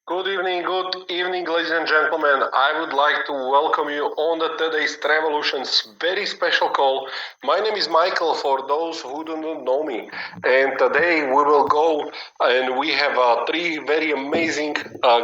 Good evening, ladies and gentlemen. I would like to welcome you on today's Travelution's very special call. My name is Michael, for those who do not know me. And today we will go and we have three very amazing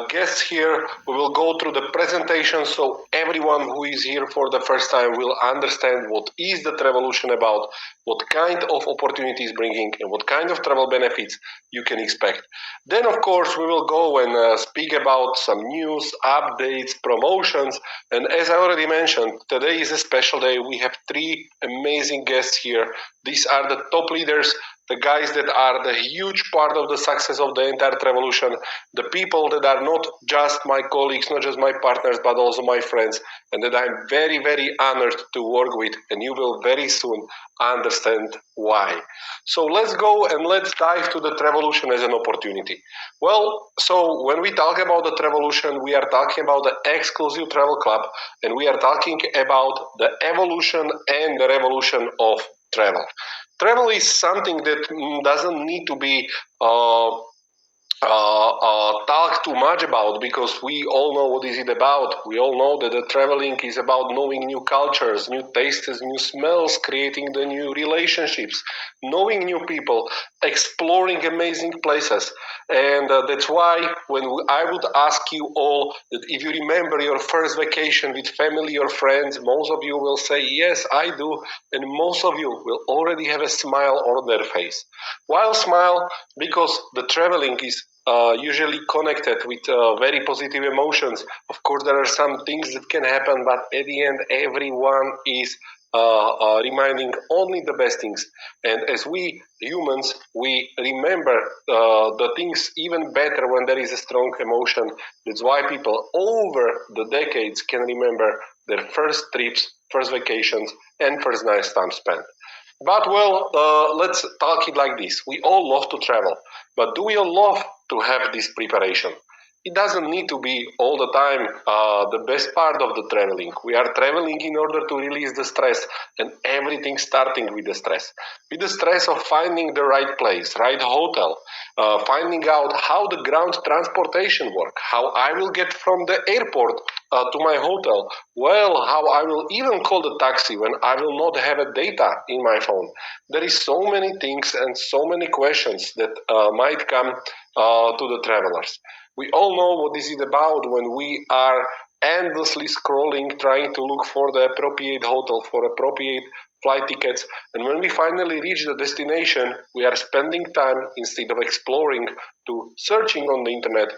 guests here. We will go through the presentation so everyone who is here for the first time will understand what is the Travelution about, what kind of opportunities bringing, and what kind of travel benefits you can expect. Then, of course, we will go and speak about some news, updates, promotions. And as I already mentioned, today is a special day. We have three amazing guests here. These are the top leaders, the guys that are the huge part of the success of the entire Travelution, the people that are not just my colleagues, not just my partners, but also my friends, and that I'm very, very honored to work with. And you will very soon understand why. So let's go and let's dive to the Travelution as an opportunity. Well, so when we talk about the Travelution, we are talking about the exclusive travel club, and we are talking about the evolution and the revolution of travel. Travel is something that doesn't need to be talk too much about, because we all know what is it about. We all know that the traveling is about knowing new cultures, new tastes, new smells, creating the new relationships, knowing new people, exploring amazing places. And that's why when I would ask you all that if you remember your first vacation with family or friends, most of you will say, yes, I do. And most of you will already have a smile on their face. Why smile? Because the traveling is usually connected with very positive emotions. Of course, there are some things that can happen, but at the end, everyone is reminding only the best things. And as we humans, we remember the things even better when there is a strong emotion. That's why people over the decades can remember their first trips, first vacations, and first nice time spent. But well, let's talk it like this. We all love to travel, but do we all love to have this preparation? It doesn't need to be all the time the best part of the traveling. We are traveling in order to release the stress, and everything starting with the stress. With the stress of finding the right place, right hotel, finding out how the ground transportation work, how I will get from the airport to my hotel, well, how I will even call the taxi when I will not have a data in my phone. There is so many things and so many questions that might come to the travelers. We all know what this is about when we are endlessly scrolling, trying to look for the appropriate hotel, for appropriate flight tickets. And when we finally reach the destination, we are spending time instead of exploring to searching on the internet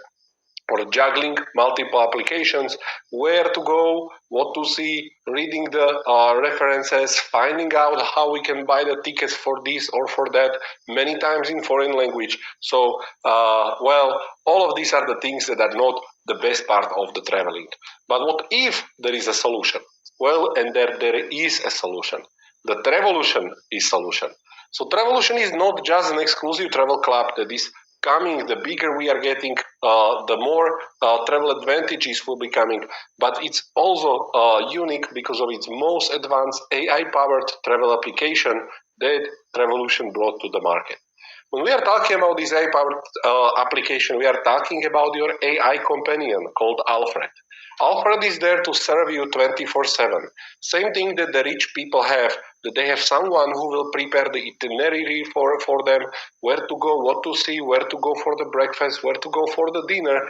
or juggling multiple applications, where to go, what to see, reading the references, finding out how we can buy the tickets for this or for that, many times in foreign language. So, well, all of these are the things that are not the best part of the traveling. But what if there is a solution? Well, and there is a solution. The Travelution is solution. So Travelution is not just an exclusive travel club that is coming. The bigger we are getting, the more travel advantages will be coming. But it's also unique because of its most advanced AI-powered travel application that Travelution brought to the market. When we are talking about this AI-powered application, we are talking about your AI companion called Alfred. Alfred is there to serve you 24/7. Same thing that the rich people have, that they have someone who will prepare the itinerary for them, where to go, what to see, where to go for the breakfast, where to go for the dinner.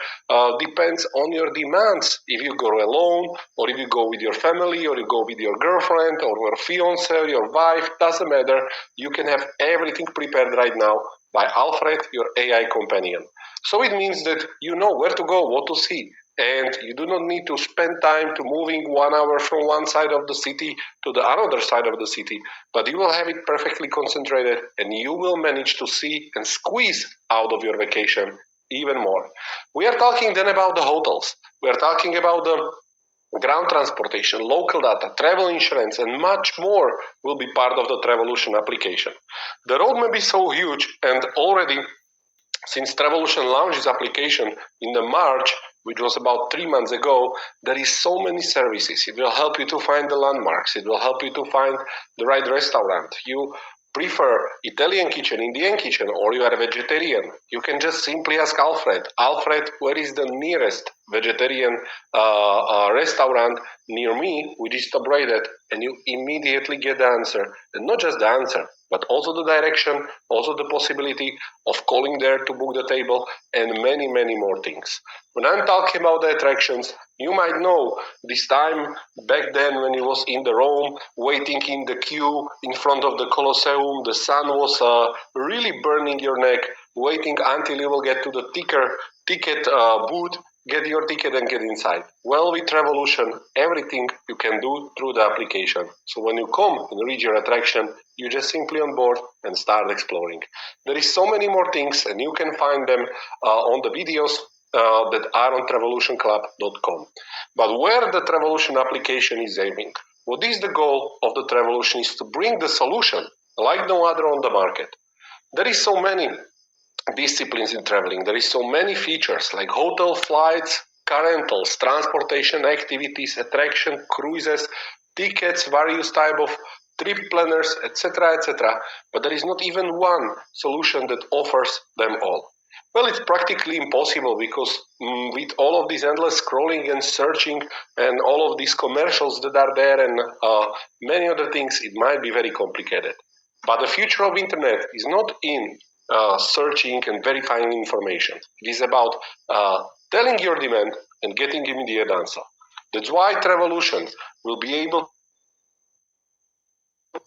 Depends on your demands. If you go alone, or if you go with your family, or you go with your girlfriend, or your fiance, or your wife, doesn't matter. You can have everything prepared right now by Alfred, your AI companion. So it means that you know where to go, what to see, and you do not need to spend time to moving 1 hour from one side of the city to the other side of the city, but you will have it perfectly concentrated, and you will manage to see and squeeze out of your vacation even more. We are talking then about the hotels. We are talking about the ground transportation, local data, travel insurance, and much more will be part of the Travelution application. The roadmap is so huge, and already since Travelution launched its application in the March, which was about 3 months ago, there is so many services. It will help you to find the landmarks. It will help you to find the right restaurant. You prefer Italian kitchen, Indian kitchen, or you are a vegetarian, you can just simply ask Alfred, where is the nearest vegetarian restaurant near me which is top rated, and you immediately get the answer. And not just the answer, but also the direction, also the possibility of calling there to book the table, and many, many more things. When I'm talking about the attractions, you might know this time back then when you was in the Rome, waiting in the queue in front of the Colosseum, the sun was really burning your neck, waiting until you will get to the ticket booth, get your ticket and get inside. Well, with Travelution, everything you can do through the application. So when you come and reach your attraction, you just simply on board and start exploring. There is so many more things, and you can find them on the videos that are on travelutionclub.com. But where the Travelution application is aiming, what is the goal of the Travelution is to bring the solution like no other on the market. There is so many disciplines in traveling. There is so many features like hotel, flights, car rentals, transportation activities, attraction, cruises, tickets, various type of trip planners, etc., etc. But there is not even one solution that offers them all. Well, it's practically impossible because with all of this endless scrolling and searching and all of these commercials that are there and many other things, it might be very complicated. But the future of internet is not in searching and verifying information. It is about telling your demand and getting immediate answer. That's why Travelution will be able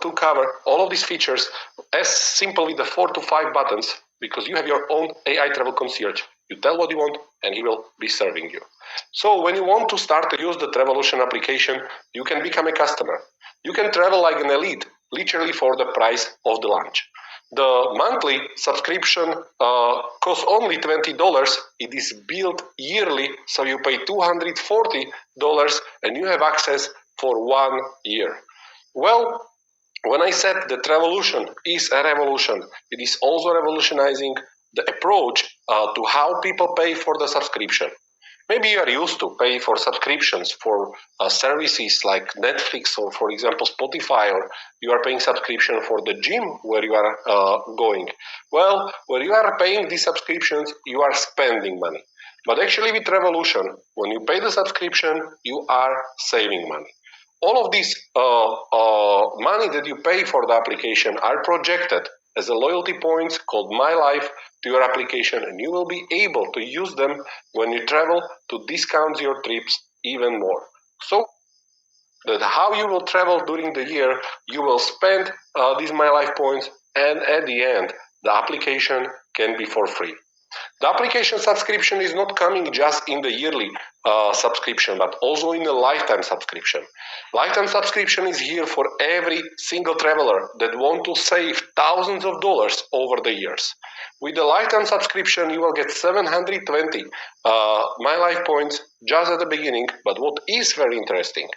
to cover all of these features as simple with the 4 to 5 buttons, because you have your own AI travel concierge. You tell what you want and he will be serving you. So when you want to start to use the Travelution application, you can become a customer. You can travel like an elite, literally for the price of the lunch. The monthly subscription costs only $20. It is billed yearly, so you pay $240 and you have access for 1 year. Well, when I said that Travelution is a revolution, it is also revolutionizing the approach to how people pay for the subscription. Maybe you are used to pay for subscriptions for services like Netflix or, for example, Spotify, or you are paying subscription for the gym where you are going. Well, when you are paying these subscriptions, you are spending money. But actually with Travelution, when you pay the subscription, you are saving money. All of this money that you pay for the application are projected as a loyalty points called My Life to your application, and you will be able to use them when you travel to discount your trips even more. So that how you will travel during the year, you will spend these My Life points, and at the end, the application can be for free. The application subscription is not coming just in the yearly subscription, but also in a lifetime subscription. Lifetime subscription is here for every single traveler that want to save thousands of dollars over the years. With the lifetime subscription, you will get 720 My Life points just at the beginning, but what is very interesting,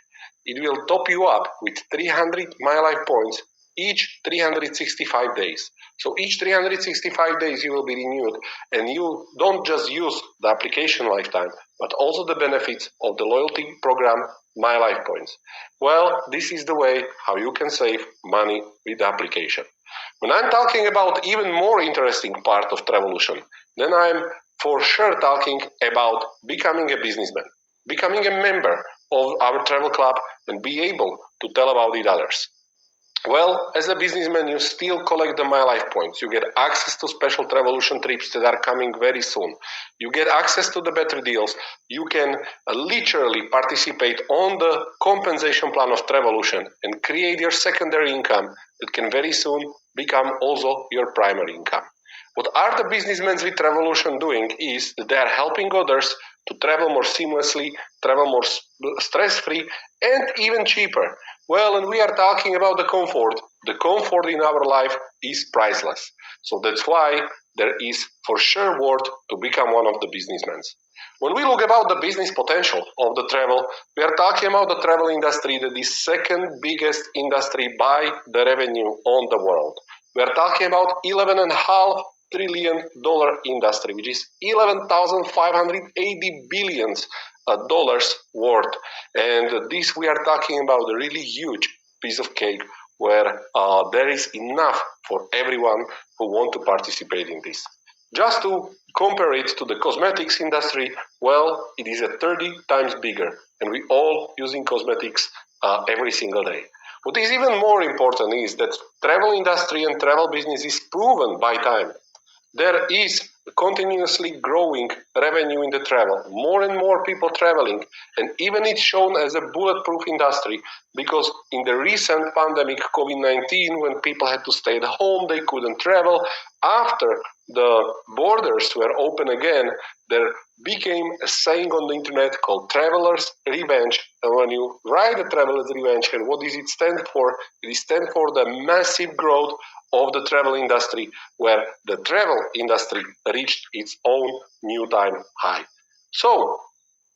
it will top you up with 300 My Life points each 365 days. So each 365 days you will be renewed, and you don't just use the application lifetime, but also the benefits of the loyalty program My Life Points. Well, this is the way how you can save money with the application. When I'm talking about even more interesting part of Travelution, then I'm for sure talking about becoming a businessman, becoming a member of our travel club and be able to tell about it others. Well, as a businessman, you still collect the My Life points. You get access to special Travelution trips that are coming very soon. You get access to the better deals. You can literally participate on the compensation plan of Travelution and create your secondary income that can very soon become also your primary income. What are the businessmen with Travelution doing is that they are helping others to travel more seamlessly, travel more stress-free, and even cheaper. Well, and we are talking about the comfort. The comfort in our life is priceless. So that's why there is for sure worth to become one of the businessmen. When we look about the business potential of the travel, we are talking about the travel industry that is second biggest industry by the revenue on the world. We are talking about $11.5 trillion industry, which is 11,580 billions dollars worth. And this we are talking about a really huge piece of cake where there is enough for everyone who want to participate in this. Just to compare it to the cosmetics industry, well, it is 30 times bigger, and we all using cosmetics every single day. What is even more important is that travel industry and travel business is proven by time. There is continuously growing revenue in the travel, more and more people traveling, and even it's shown as a bulletproof industry because in the recent pandemic COVID-19, when people had to stay at home, they couldn't travel. After the borders were open again, there became a saying on the internet called Traveler's Revenge. And when you write the Traveler's Revenge, and what does it stand for? It stands for the massive growth of the travel industry, where the travel industry reached its own new time high. So,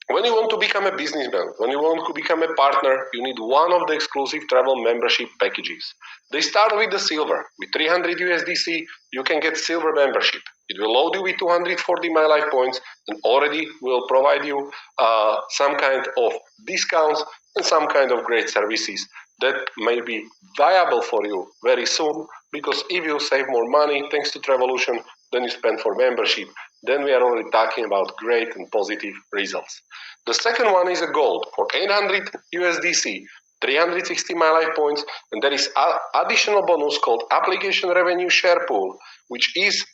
when you want to become a businessman, when you want to become a partner, you need one of the exclusive travel membership packages. They start with the silver. With 300 USDC, you can get silver membership. It will load you with 240 My Life points and already will provide you some kind of discounts and some kind of great services that may be viable for you very soon, because if you save more money thanks to Travelution than you spend for membership, then we are already talking about great and positive results. The second one is a gold for 800 USDC, 360 My Life points, and there is additional bonus called application revenue share pool, which is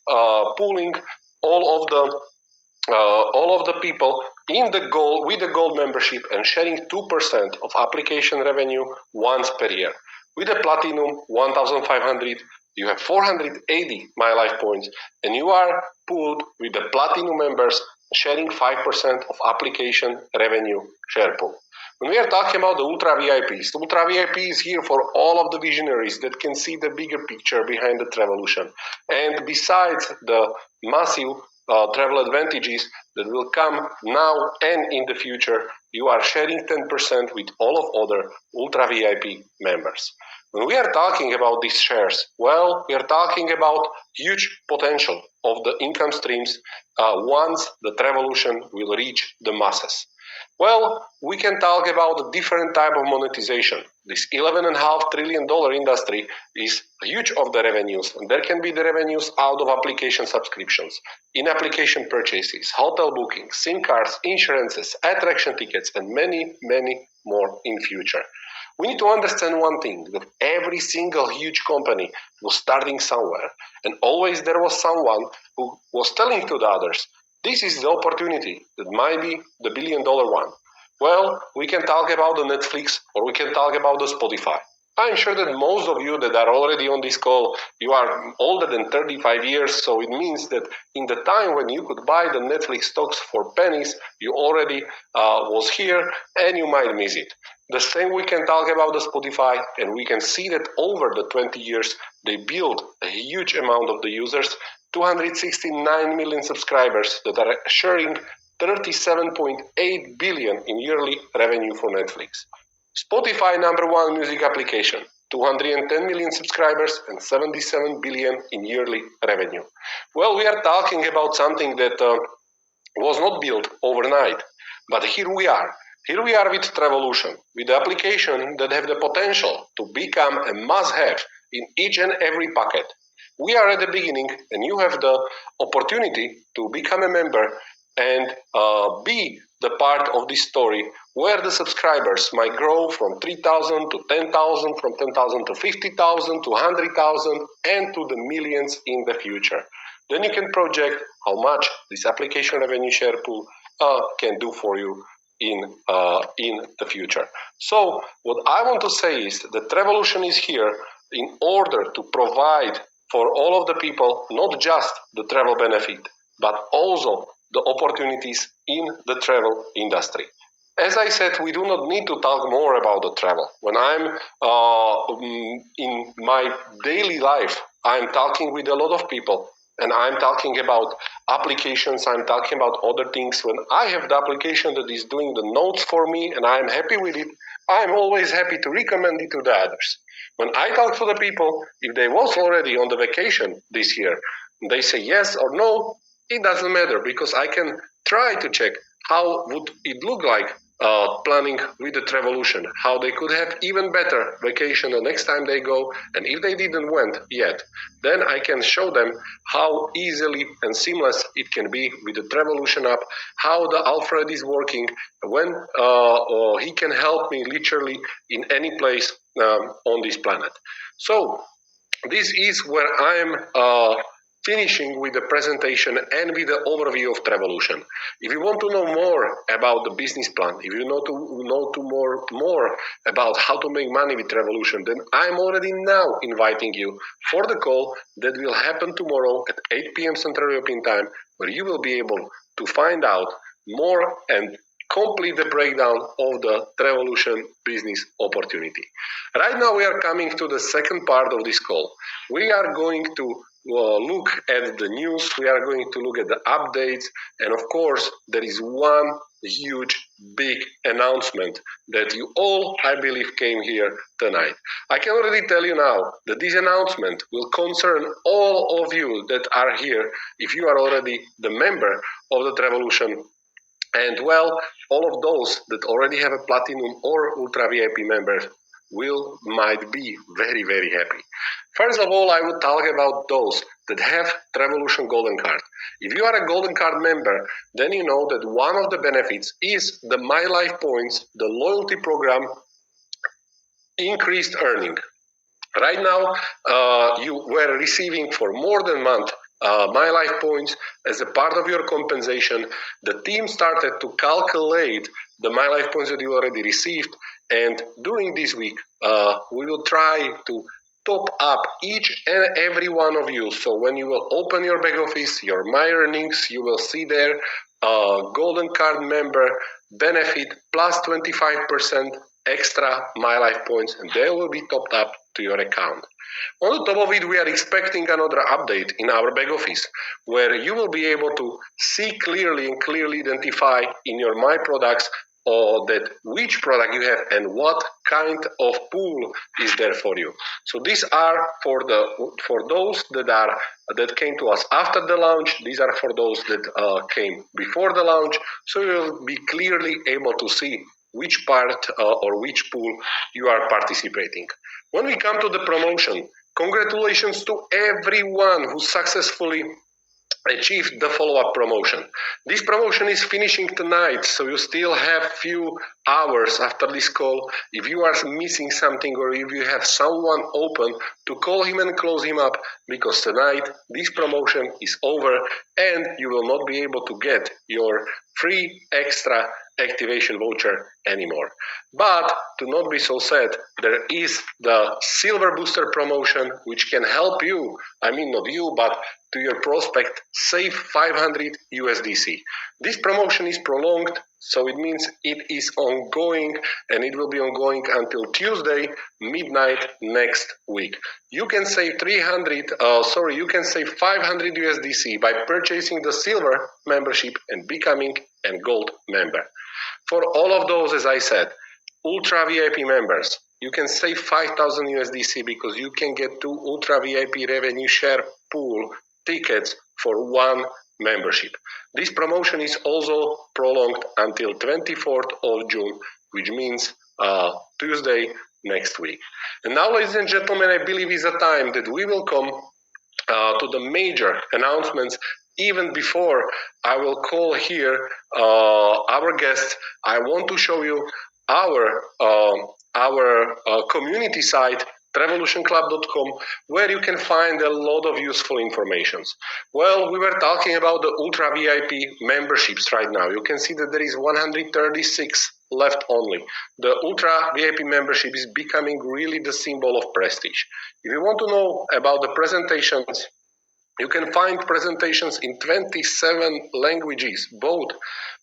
pooling all of the people in the gold with the gold membership and sharing 2% of application revenue once per year. With the platinum 1500, you have 480 My Life points, and you are pooled with the platinum members sharing 5% of application revenue share pool. When we are talking about the Ultra VIPs, the Ultra VIP is here for all of the visionaries that can see the bigger picture behind the Travelution. And besides the massive travel advantages that will come now and in the future, you are sharing 10% with all of other Ultra VIP members. When we are talking about these shares, well, we are talking about huge potential of the income streams once the Travelution will reach the masses. Well, we can talk about a different type of monetization. This $11.5 trillion industry is huge of the revenues, and there can be the revenues out of application subscriptions, in-application purchases, hotel bookings, SIM cards, insurances, attraction tickets, and many, many more in future. We need to understand one thing, that every single huge company was starting somewhere, and always there was someone who was telling to the others, this is the opportunity that might be the billion-dollar one. Well, we can talk about the Netflix or we can talk about the Spotify. I'm sure that most of you that are already on this call, you are older than 35 years, so it means that in the time when you could buy the Netflix stocks for pennies, you already was here and you might miss it. The same we can talk about the Spotify, and we can see that over the 20 years, they built a huge amount of the users, 269 million subscribers that are sharing 37.8 billion in yearly revenue for Netflix. Spotify #1 music application, 210 million subscribers and 77 billion in yearly revenue. Well, we are talking about something that was not built overnight, but here we are. Here we are with Travelution, with the application that have the potential to become a must-have in each and every pocket. We are at the beginning, and you have the opportunity to become a member and be the part of this story where the subscribers might grow from 3,000 to 10,000, from 10,000 to 50,000 to 100,000 and to the millions in the future. Then you can project how much this application revenue share pool can do for you in the future. So what I want to say is that Travelution is here in order to provide for all of the people not just the travel benefit, but also the opportunities in the travel industry. As I said, we do not need to talk more about the travel. When I'm in my daily life, I'm talking with a lot of people, and I'm talking about applications, I'm talking about other things. When I have the application that is doing the notes for me and I'm happy with it, I'm always happy to recommend it to the others. When I talk to the people, if they was already on the vacation this year, they say yes or no, it doesn't matter, because I can try to check how would it look like planning with the Travelution, how they could have even better vacation the next time they go, and if they didn't went yet, then I can show them how easily and seamless it can be with the Travelution app, how the Alfred is working, when he can help me literally in any place on this planet. So this is where I'm finishing with the presentation and with the overview of Travelution. If you want to know more about the business plan, if you want to know more about how to make money with Travelution, then I'm already now inviting you for the call that will happen tomorrow at 8 p.m. Central European Time, where you will be able to find out more and complete the breakdown of the Travelution business opportunity. Right now we are coming to the second part of this call. We are going to look at the news, we are going to look at the updates, and of course there is one huge big announcement that you all, I believe, came here tonight. I can already tell you now that this announcement will concern all of you that are here if you are already the member of the Travelution. And well, all of those that already have a Platinum or Ultra VIP member might be very, very happy. First of all, I would talk about those that have Travelution Golden Card. If you are a Golden Card member, then you know that one of the benefits is the My Life Points, the loyalty program, increased earning. Right now, you were receiving for more than a month My Life Points as a part of your compensation. The team started to calculate the My Life Points that you already received, and during this week, we will try to top up each and every one of you. So when you will open your back office, your My Earnings, you will see there Golden Card member benefit plus 25% extra My Life Points, and they will be topped up to your account. On the top of it, we are expecting another update in our back office where you will be able to see clearly and clearly identify in your My Products that which product you have and what kind of pool is there for you. So these are for those that came to us after the launch. These are for those that came before the launch. So you'll be clearly able to see which part or which pool you are participating. When we come to the promotion, congratulations to everyone who successfully achieved the follow-up promotion. This promotion is finishing tonight, so you still have few hours after this call. If you are missing something or if you have someone open, to call him and close him up, because tonight this promotion is over and you will not be able to get your free extra activation voucher anymore. But to not be so sad, there is the Silver Booster promotion, which can help you, I mean not you, but to your prospect, save 500 USDC. This promotion is prolonged, so it means it is ongoing, and it will be ongoing until Tuesday, midnight next week. You can save you can save 500 USDC by purchasing the silver membership and becoming a gold member. For all of those, as I said, Ultra VIP members, you can save 5,000 USDC because you can get 2 Ultra VIP revenue share pool tickets for one membership. This promotion is also prolonged until 24th of June, which means Tuesday next week. And now, ladies and gentlemen, I believe is a time that we will come to the major announcements. Even before I will call here our guests, I want to show you our community site, travelutionclub.com, where you can find a lot of useful information. Well, we were talking about the Ultra VIP memberships right now. You can see that there is 136 left only. The Ultra VIP membership is becoming really the symbol of prestige. If you want to know about the presentations, you can find presentations in 27 languages, both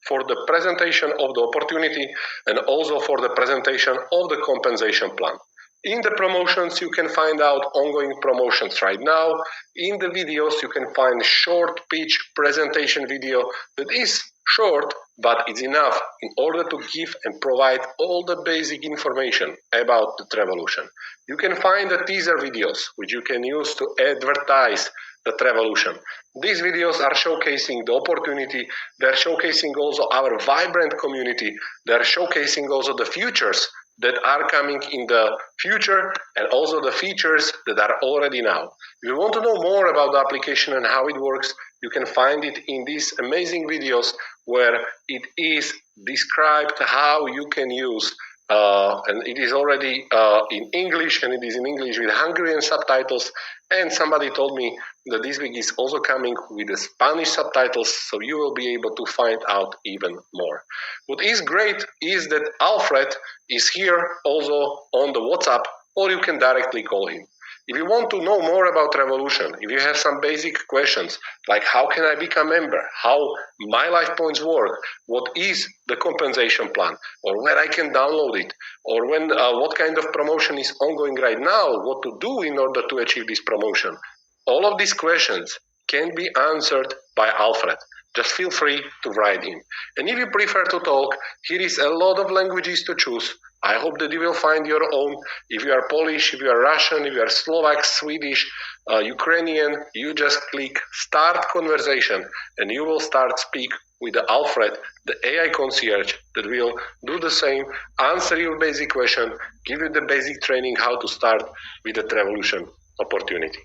for the presentation of the opportunity and also for the presentation of the compensation plan. In the promotions, you can find out ongoing promotions right now. In the videos, you can find short pitch presentation video that is short, but it's enough in order to give and provide all the basic information about the Travelution. You can find the teaser videos, which you can use to advertise the Travelution. These videos are showcasing the opportunity. They're showcasing also our vibrant community. They're showcasing also the futures that are coming in the future and also the features that are already now. If you want to know more about the application and how it works, you can find it in these amazing videos where it is described how you can use and it is already in English, and it is in English with Hungarian subtitles. And somebody told me that this week is also coming with the Spanish subtitles, so you will be able to find out even more. What is great is that Alfred is here also on the WhatsApp, or you can directly call him. If you want to know more about Travelution, if you have some basic questions, like how can I become a member, how my life points work, what is the compensation plan, or where I can download it, or when what kind of promotion is ongoing right now, what to do in order to achieve this promotion, all of these questions can be answered by Alfred. Just feel free to write in. And if you prefer to talk, here is a lot of languages to choose. I hope that you will find your own. If you are Polish, if you are Russian, if you are Slovak, Swedish, Ukrainian, you just click Start Conversation and you will start speak with the Alfred, the AI concierge that will do the same, answer your basic question, give you the basic training how to start with the Travelution opportunity.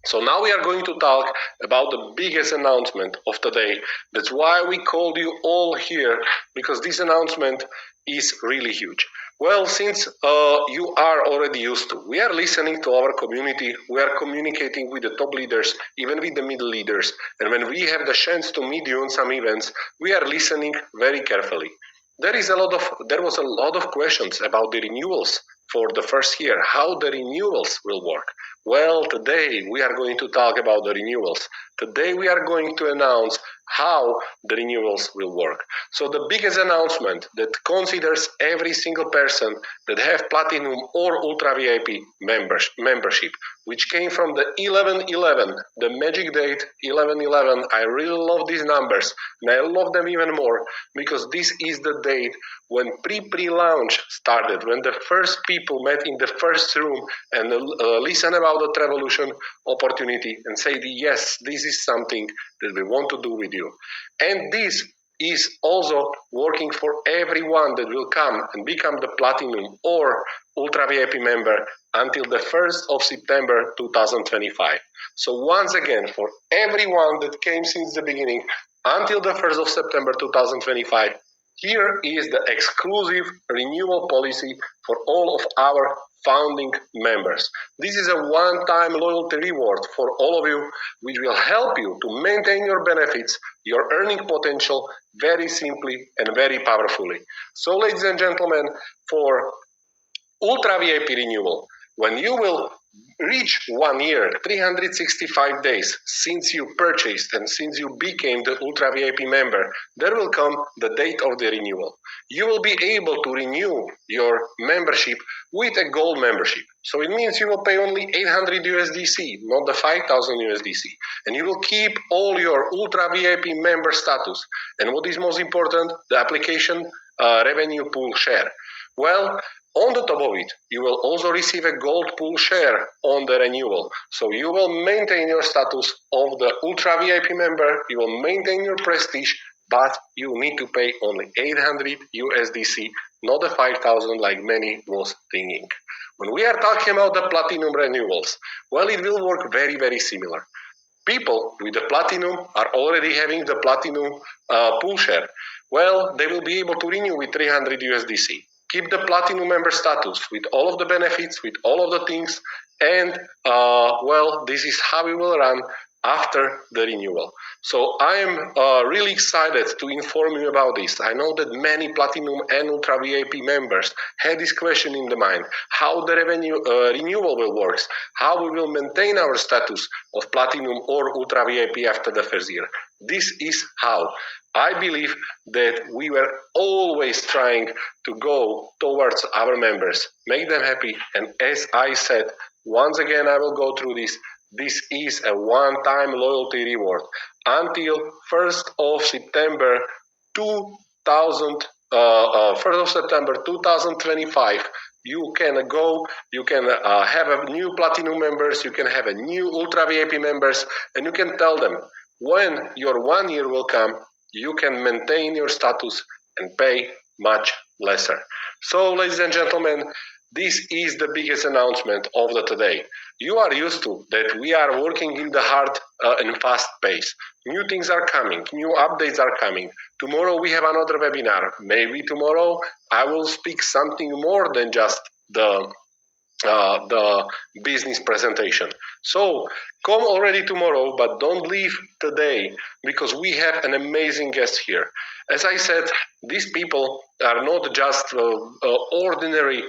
So now we are going to talk about the biggest announcement of the day. That's why we called you all here, because this announcement is really huge. Well, since you are already used to, we are listening to our community, we are communicating with the top leaders, even with the middle leaders. And when we have the chance to meet you on some events, we are listening very carefully. There was a lot of questions about the renewals for the first year, how the renewals will work. Well, today we are going to talk about the renewals. Today we are going to announce how the renewals will work. So the biggest announcement that considers every single person that have Platinum or Ultra VIP membership, which came from the 11/11, the magic date 11/11. I really love these numbers, and I love them even more because this is the date when pre-launch started, when the first people met in the first room and listen about the Travelution opportunity and say, yes, this is something that we want to do with you. And this is also working for everyone that will come and become the Platinum or Ultra VIP member until the 1st of September 2025. So once again, for everyone that came since the beginning until the 1st of September 2025, here is the exclusive renewal policy for all of our founding members. This is a one-time loyalty reward for all of you, which will help you to maintain your benefits, your earning potential, very simply and very powerfully. So, ladies and gentlemen, for Ultra VIP renewal, when you will reach 1 year, 365 days since you purchased and since you became the Ultra VIP member, there will come the date of the renewal. You will be able to renew your membership with a gold membership. So it means you will pay only 800 USDC, not the 5,000 USDC. And you will keep all your Ultra VIP member status. And what is most important, the application revenue pool share. Well, on the top of it, you will also receive a gold pool share on the renewal. So you will maintain your status of the Ultra VIP member, you will maintain your prestige, but you need to pay only 800 USDC, not the 5,000 like many was thinking. When we are talking about the Platinum renewals, well, it will work very, very similar. People with the Platinum are already having the Platinum pool share. Well, they will be able to renew with 300 USDC. Keep the Platinum member status with all of the benefits, with all of the things, and well, this is how we will run after the renewal. So I am really excited to inform you about this. I know that many Platinum and Ultra VIP members had this question in the mind: how the revenue renewal will work, how we will maintain our status of Platinum or Ultra VIP after the first year. This is how. I believe that we were always trying to go towards our members, make them happy, and as I said, once again I will go through this. This is a one-time loyalty reward until 1st of September 2000. 1st of September 2025, you can go, you can have a new Platinum members, you can have a new Ultra VIP members, and you can tell them when your 1 year will come, you can maintain your status and pay much lesser. So, ladies and gentlemen, this is the biggest announcement of the today. You are used to that we are working in the hard and fast pace. New things are coming, new updates are coming. Tomorrow we have another webinar. Maybe tomorrow I will speak something more than just the business presentation. So come already tomorrow, but don't leave today because we have an amazing guest here. As I said, these people are not just ordinary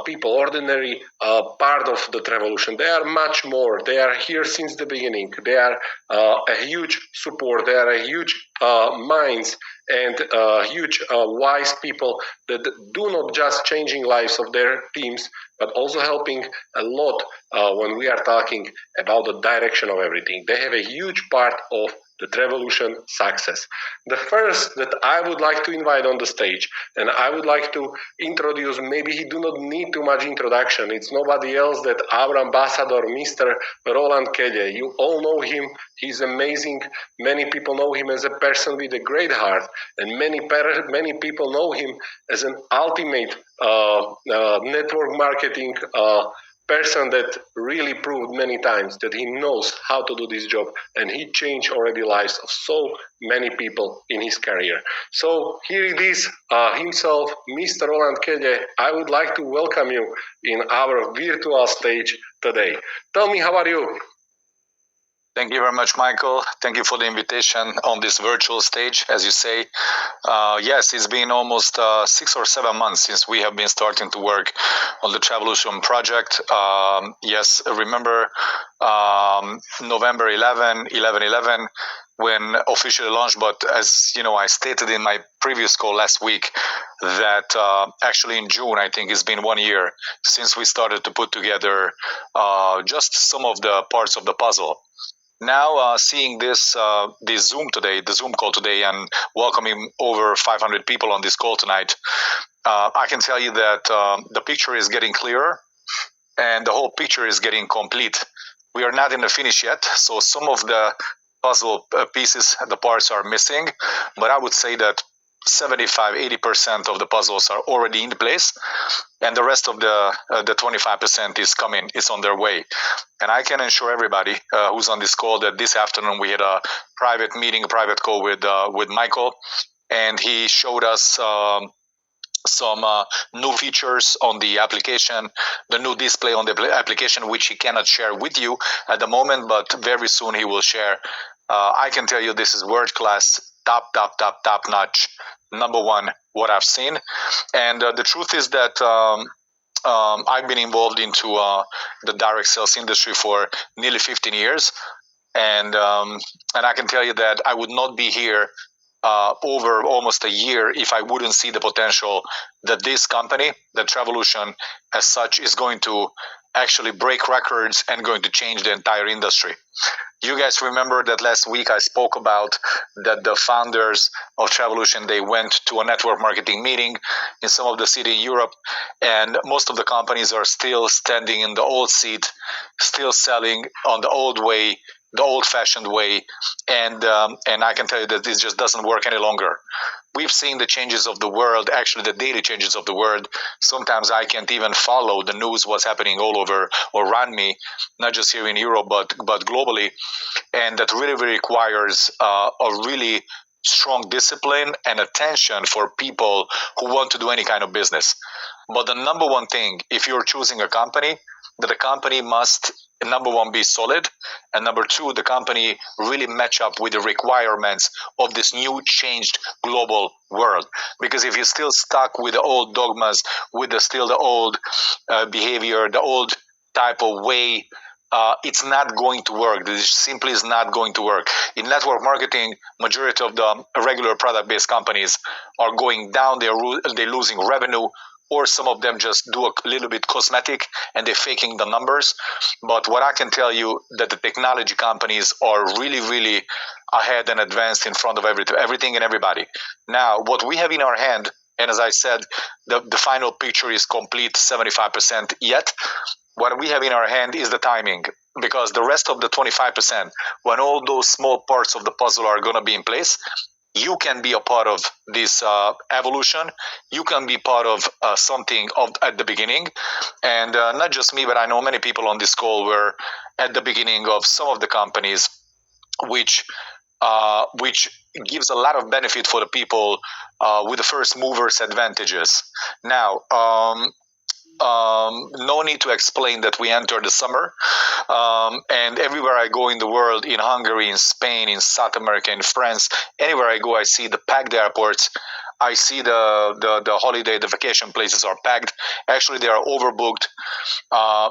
people, ordinary part of the Travelution. They are much more. They are here since the beginning. They are a huge support. They are a huge minds and huge wise people that do not just changing lives of their teams, but also helping a lot when we are talking about the direction of everything. They have a huge part of the Travelution success. The first that I would like to invite on the stage, and I would like to introduce, maybe he do not need too much introduction, it's nobody else that our ambassador, Mr. Roland Kelly. You all know him, he's amazing. Many people know him as a person with a great heart, and many people know him as an ultimate network marketing person that really proved many times that he knows how to do this job, and he changed already lives of so many people in his career. So here it is, himself, Mr. Roland Kelly. I would like to welcome you in our virtual stage today. Tell me, how are you? Thank you very much, Michael. Thank you for the invitation on this virtual stage, as you say. Yes, it's been almost 6 or 7 months since we have been starting to work on the Travelution project. Yes, remember November 11/11, when officially launched, but as you know, I stated in my previous call last week that actually in June, I think it's been 1 year since we started to put together just some of the parts of the puzzle. Now, seeing this Zoom call today, and welcoming over 500 people on this call tonight, I can tell you that the picture is getting clearer, and the whole picture is getting complete. We are not in the finish yet, so some of the puzzle pieces, the parts are missing, but I would say that 75-80% of the puzzles are already in place, and the rest of the 25% is coming. It's on their way. And I can assure everybody who's on this call that this afternoon we had a private call with Michael, and he showed us some new features on the application, the new display on the application, which he cannot share with you at the moment, but very soon he will share. I can tell you this is world class, top notch, number one, what I've seen. And the truth is that I've been involved into the direct sales industry for nearly 15 years. And I can tell you that I would not be here over almost a year if I wouldn't see the potential that this company, that Travelution as such, is going to actually break records and going to change the entire industry. You guys remember that last week I spoke about that the founders of Travelution, they went to a network marketing meeting in some of the city in Europe, and most of the companies are still standing in the old seat, still selling on the old way, the old-fashioned way, and I can tell you that this just doesn't work any longer. We've seen the changes of the world, actually the daily changes of the world. Sometimes I can't even follow the news, what's happening all over or around me, not just here in Europe, but globally. And that really, really requires a really strong discipline and attention for people who want to do any kind of business. But the number one thing, if you're choosing a company, that the company must, number one, be solid, and number two, the company really match up with the requirements of this new changed global world. Because if you're still stuck with the old dogmas, with still the old behavior, the old type of way, it's not going to work. This simply is not going to work. In network marketing, majority of the regular product-based companies are going down. They're losing revenue, or some of them just do a little bit cosmetic and they're faking the numbers. But what I can tell you that the technology companies are really, really ahead and advanced in front of everything and everybody. Now, what we have in our hand, and as I said, the final picture is complete 75% yet. What we have in our hand is the timing, because the rest of the 25%, when all those small parts of the puzzle are going to be in place, you can be a part of this evolution. You can be part of something at the beginning. And not just me, but I know many people on this call were at the beginning of some of the companies, which gives a lot of benefit for the people with the first movers advantages. Now, no need to explain that we enter the summer, and everywhere I go in the world, in Hungary, in Spain, in South America, in France, anywhere I go, I see the packed airports. I see the holiday, the vacation places are packed. Actually, they are overbooked.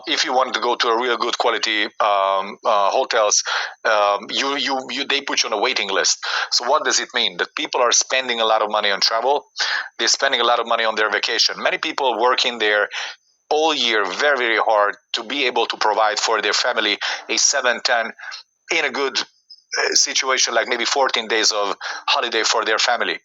If you want to go to a real good quality hotels, they put you on a waiting list. So what does it mean? That people are spending a lot of money on travel. They're spending a lot of money on their vacation. Many people working there all year very, very hard to be able to provide for their family a 7-10 in a good situation, like maybe 14 days of holiday for their family.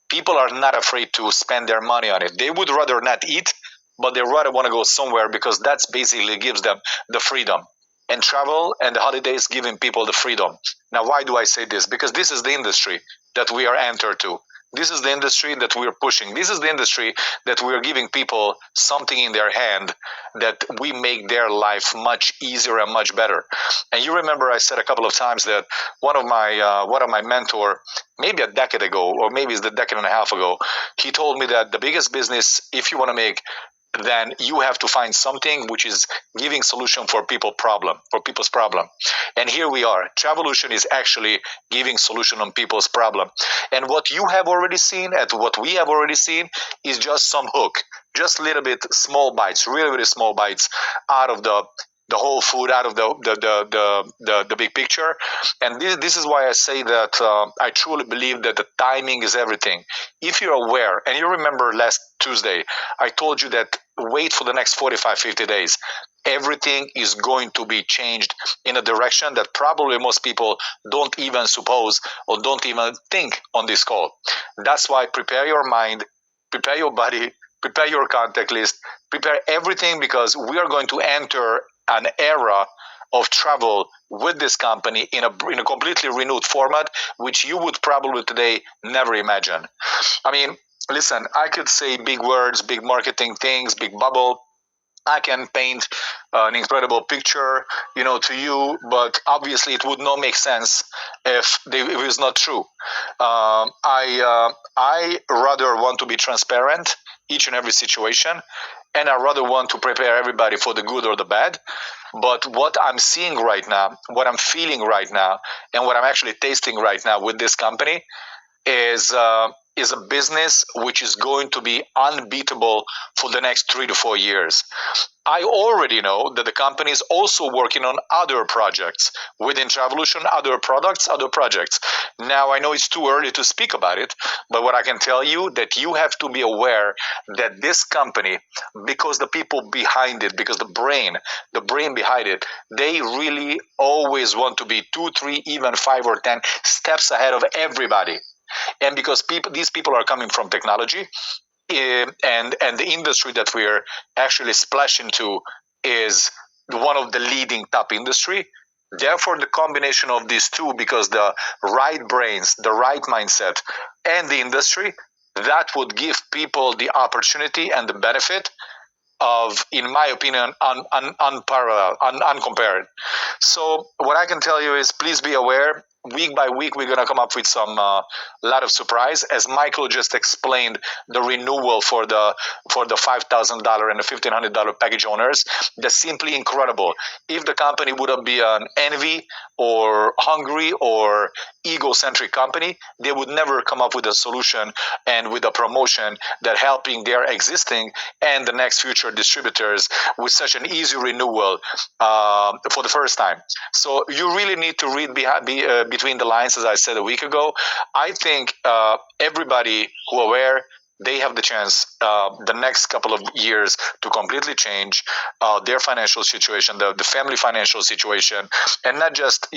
People are not afraid to spend their money on it. They would rather not eat, but they rather want to go somewhere, because that's basically gives them the freedom. And travel and the holidays giving people the freedom. Now, why do I say this? Because this is the industry that we are entered to. This is the industry that we are pushing. This is the industry that we are giving people something in their hand that we make their life much easier and much better. And you remember I said a couple of times that one of my mentor, maybe a decade ago, or maybe it's a decade and a half ago, he told me that the biggest business, if you want to make, then you have to find something which is giving solution for people's problem. And here we are. Travelution is actually giving solution on people's problem. And what you have already seen, and what we have already seen, is just some hook, just a little bit small bites, really, really small bites out of the whole food, out of the big picture. And this is why I say that I truly believe that the timing is everything. If you're aware, and you remember last Tuesday, I told you that wait for the next 45, 50 days. Everything is going to be changed in a direction that probably most people don't even suppose or don't even think on this call. That's why prepare your mind, prepare your body, prepare your contact list, prepare everything, because we are going to enter an era of travel with this company in a completely renewed format, which you would probably today never imagine. I mean, listen, I could say big words, big marketing things, big bubble. I can paint an incredible picture, to you, but obviously it would not make sense if it was not true. I rather want to be transparent each and every situation, and I rather want to prepare everybody for the good or the bad. But what I'm seeing right now, what I'm feeling right now, and what I'm actually tasting right now with this company is a business which is going to be unbeatable for the next 3 to 4 years. I already know that the company is also working on other projects within Travelution, other products, other projects. Now, I know it's too early to speak about it, but what I can tell you that you have to be aware that this company, because the people behind it, because the brain behind it, they really always want to be 2, 3, even 5 or 10 steps ahead of everybody. And because these people are coming from technology, and the industry that we're actually splashing into is one of the leading top industry. Therefore, the combination of these two, because the right brains, the right mindset, and the industry, that would give people the opportunity and the benefit of, in my opinion, unparalleled, uncompared. So what I can tell you is, please be aware. week by week, we're going to come up with some lot of surprise. As Michael just explained, the renewal for the $5,000 and the $1,500 package owners, that's simply incredible. If the company wouldn't be an envy or hungry or egocentric company, they would never come up with a solution and with a promotion that helping their existing and the next future distributors with such an easy renewal for the first time. So you really need to read between the lines, as I said a week ago. I think everybody who are aware, they have the chance the next couple of years to completely change their financial situation, the family financial situation, and not just,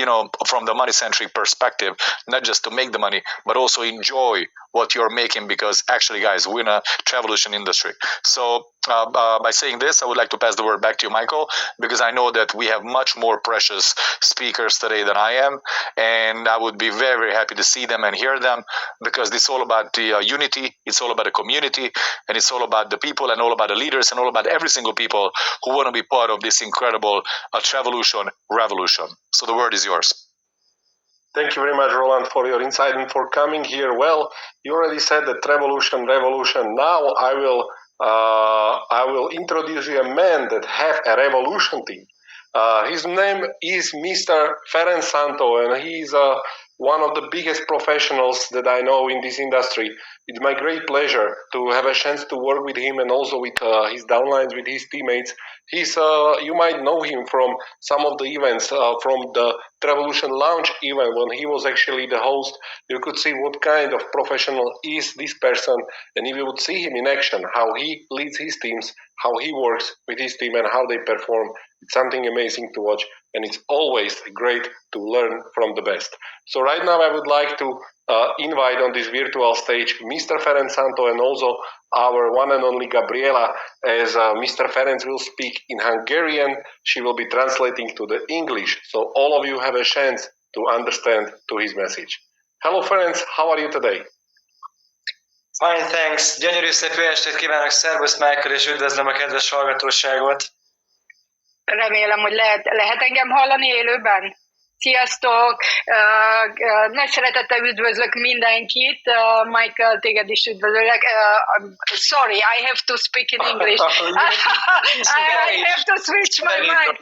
from the money-centric perspective, not just to make the money, but also enjoy what you're making, because actually, guys, we're in a Travelution industry. So by saying this, I would like to pass the word back to you, Michael, because I know that we have much more precious speakers today than I am, and I would be very, very happy to see them and hear them, because it's all about the unity, it's all about the community, and it's all about the people and all about the leaders and all about every single people who want to be part of this incredible Travelution revolution. So the word is yours. Thank you very much, Roland, for your insight and for coming here. Well, you already said the Travelution revolution. Now I will introduce you a man that have a revolution team. His name is Mr. Ferenc Santo, and he's one of the biggest professionals that I know in this industry. It's my great pleasure to have a chance to work with him and also with his downlines, with his teammates. You might know him from some of the events, from the Travelution launch event when he was actually the host. You could see what kind of professional is this person, and if you would see him in action, how he leads his teams, how he works with his team, and how they perform, it's something amazing to watch, and it's always great to learn from the best. So right now I would like to invite on this virtual stage Mr. Ferenc Santo and also our one and only Gabriela, as Mr. Ferenc will speak in Hungarian. She will be translating to the English, so all of you have a chance to understand to his message. Hello Ferenc, how are you today? Fine, thanks. Gyönyörű szép jó estét kívánok, szervusz Michael, és üdvözlöm a kedves hallgatóságot. Remélem, hogy lehet engem hallani élőben. Sziasztok! Nagy szeretettel üdvözlök mindenkit. Michael, téged is üdvözöllek. Sorry, I have to speak in English. I have to switch my mind.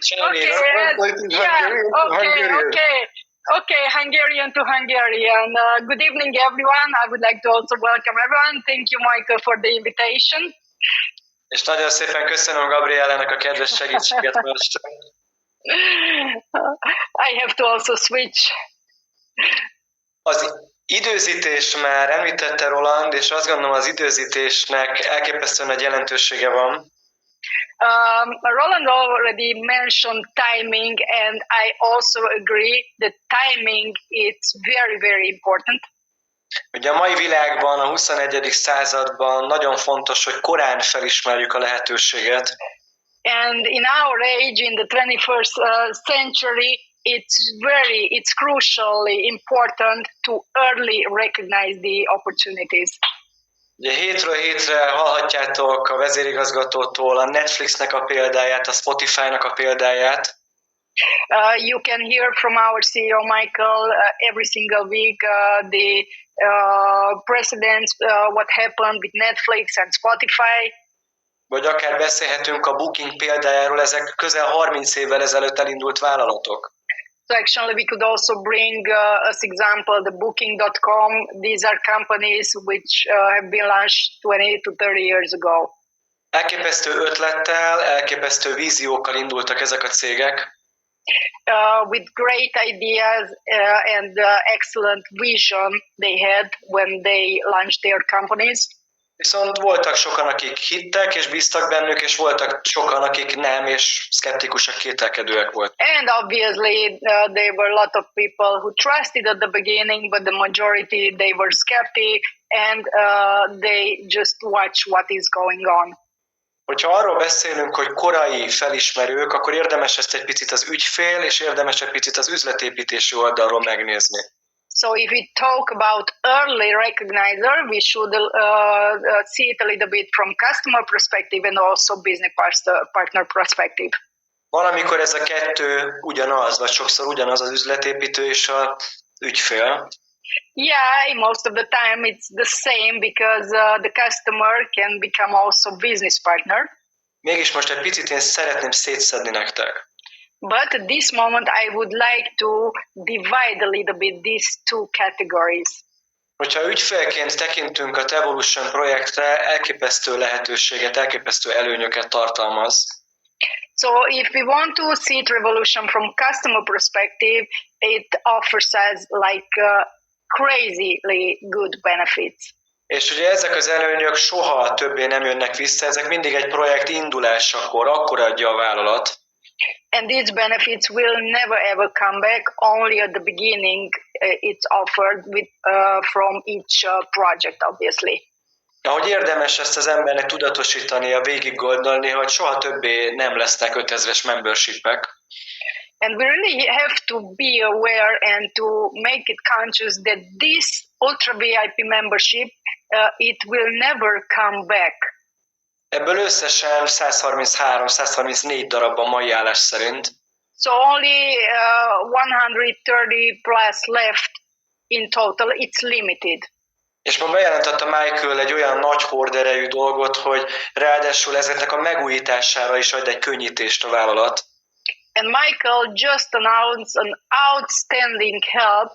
Okay, Hungarian to Hungarian. Good evening, everyone. I would like to also welcome everyone. Thank you, Michael, for the invitation. És nagyon szépen köszönöm Gabrielának a kedves segítséget most. I have to also switch. Az időzítés már említette Roland, és azt gondolom az időzítésnek elképesztően nagy jelentősége van. Roland already mentioned timing, and I also agree that timing is very, very important. Ugye a mai világban, a 21. században nagyon fontos, hogy korán felismerjük a lehetőséget. And in our age, in the 21st century, it's crucially important to early recognize the opportunities. Ugye hétről hétre hallhatjátok a vezérigazgatótól a Netflixnek a példáját, a Spotify-nak a példáját. You can hear from our CEO Michael every single week the precedents, what happened with Netflix and Spotify. Vagy akár beszélhetünk a Booking példájáról, ezek közel 30 évvel ezelőtt elindult vállalatok. So actually we could also bring as example the Booking.com. These are companies which have been launched 20 to 30 years ago. Elképesztő ötlettel, elképesztő víziókkal indultak ezek a cégek. With great ideas and excellent vision they had when they launched their companies. Viszont voltak sokan, akik hittek és bíztak bennük, és voltak sokan, akik nem, és szkeptikusak, kételkedőek voltak. And obviously there were a lot of people who trusted at the beginning, but the majority they were skeptic and they just watch what is going on. Hogyha arról beszélünk, hogy korai felismerők, akkor érdemes ezt egy picit az ügyfél, és érdemes egy picit az üzletépítési oldalról megnézni. So if we talk about early recognizer, we should see it a little bit from customer perspective and also business partner perspective. Valamikor ez a kettő ugyanaz, vagy sokszor ugyanaz az üzletépítő és ügyfél. Yeah, most of the time it's the same because the customer can become also business partner. Mégis most egy picit én szeretném szétszedni nektek. But at this moment, I would like to divide a little bit these two categories. Hogyha ügyfélként tekintünk a Travelution projektre, elképesztő lehetőséget, elképesztő előnyöket tartalmaz. So if we want to see Travelution from customer perspective, it offers us like crazily good benefits. És ugye ezek az előnyök soha többé nem jönnek vissza, ezek mindig egy projekt indulásakor, akkor adja a vállalat. And these benefits will never ever come back, only at the beginning it's offered from each project, obviously. Ahogy érdemes ezt az embernek tudatosítania, végig gondolni, hogy soha többé nem lesznek 5000-es membershipek. And we really have to be aware and to make it conscious that this Ultra VIP membership, it will never come back. Ebből összesen 133-134 darab a mai állás szerint. So only 130 plus left in total. It's limited. És ma bejelentette Michael egy olyan nagy horderejű dolgot, hogy ráadásul ezeknek a megújítására is ad egy könnyítést a vállalat. And Michael just announced an outstanding help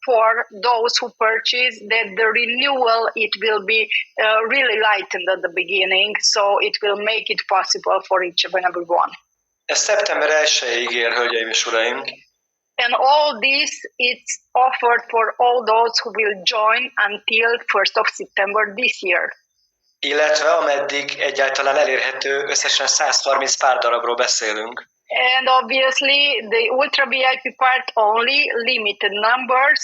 for those who purchase, that the renewal, it will be really lightened at the beginning, so it will make it possible for each and every one. Ez szeptember 1-ig ér, hölgyeim és uraim. And all this, it's offered for all those who will join until 1st of September this year. Illetve ameddig egyáltalán elérhető, összesen 130 pár darabról beszélünk. And obviously, the Ultra VIP part only limited numbers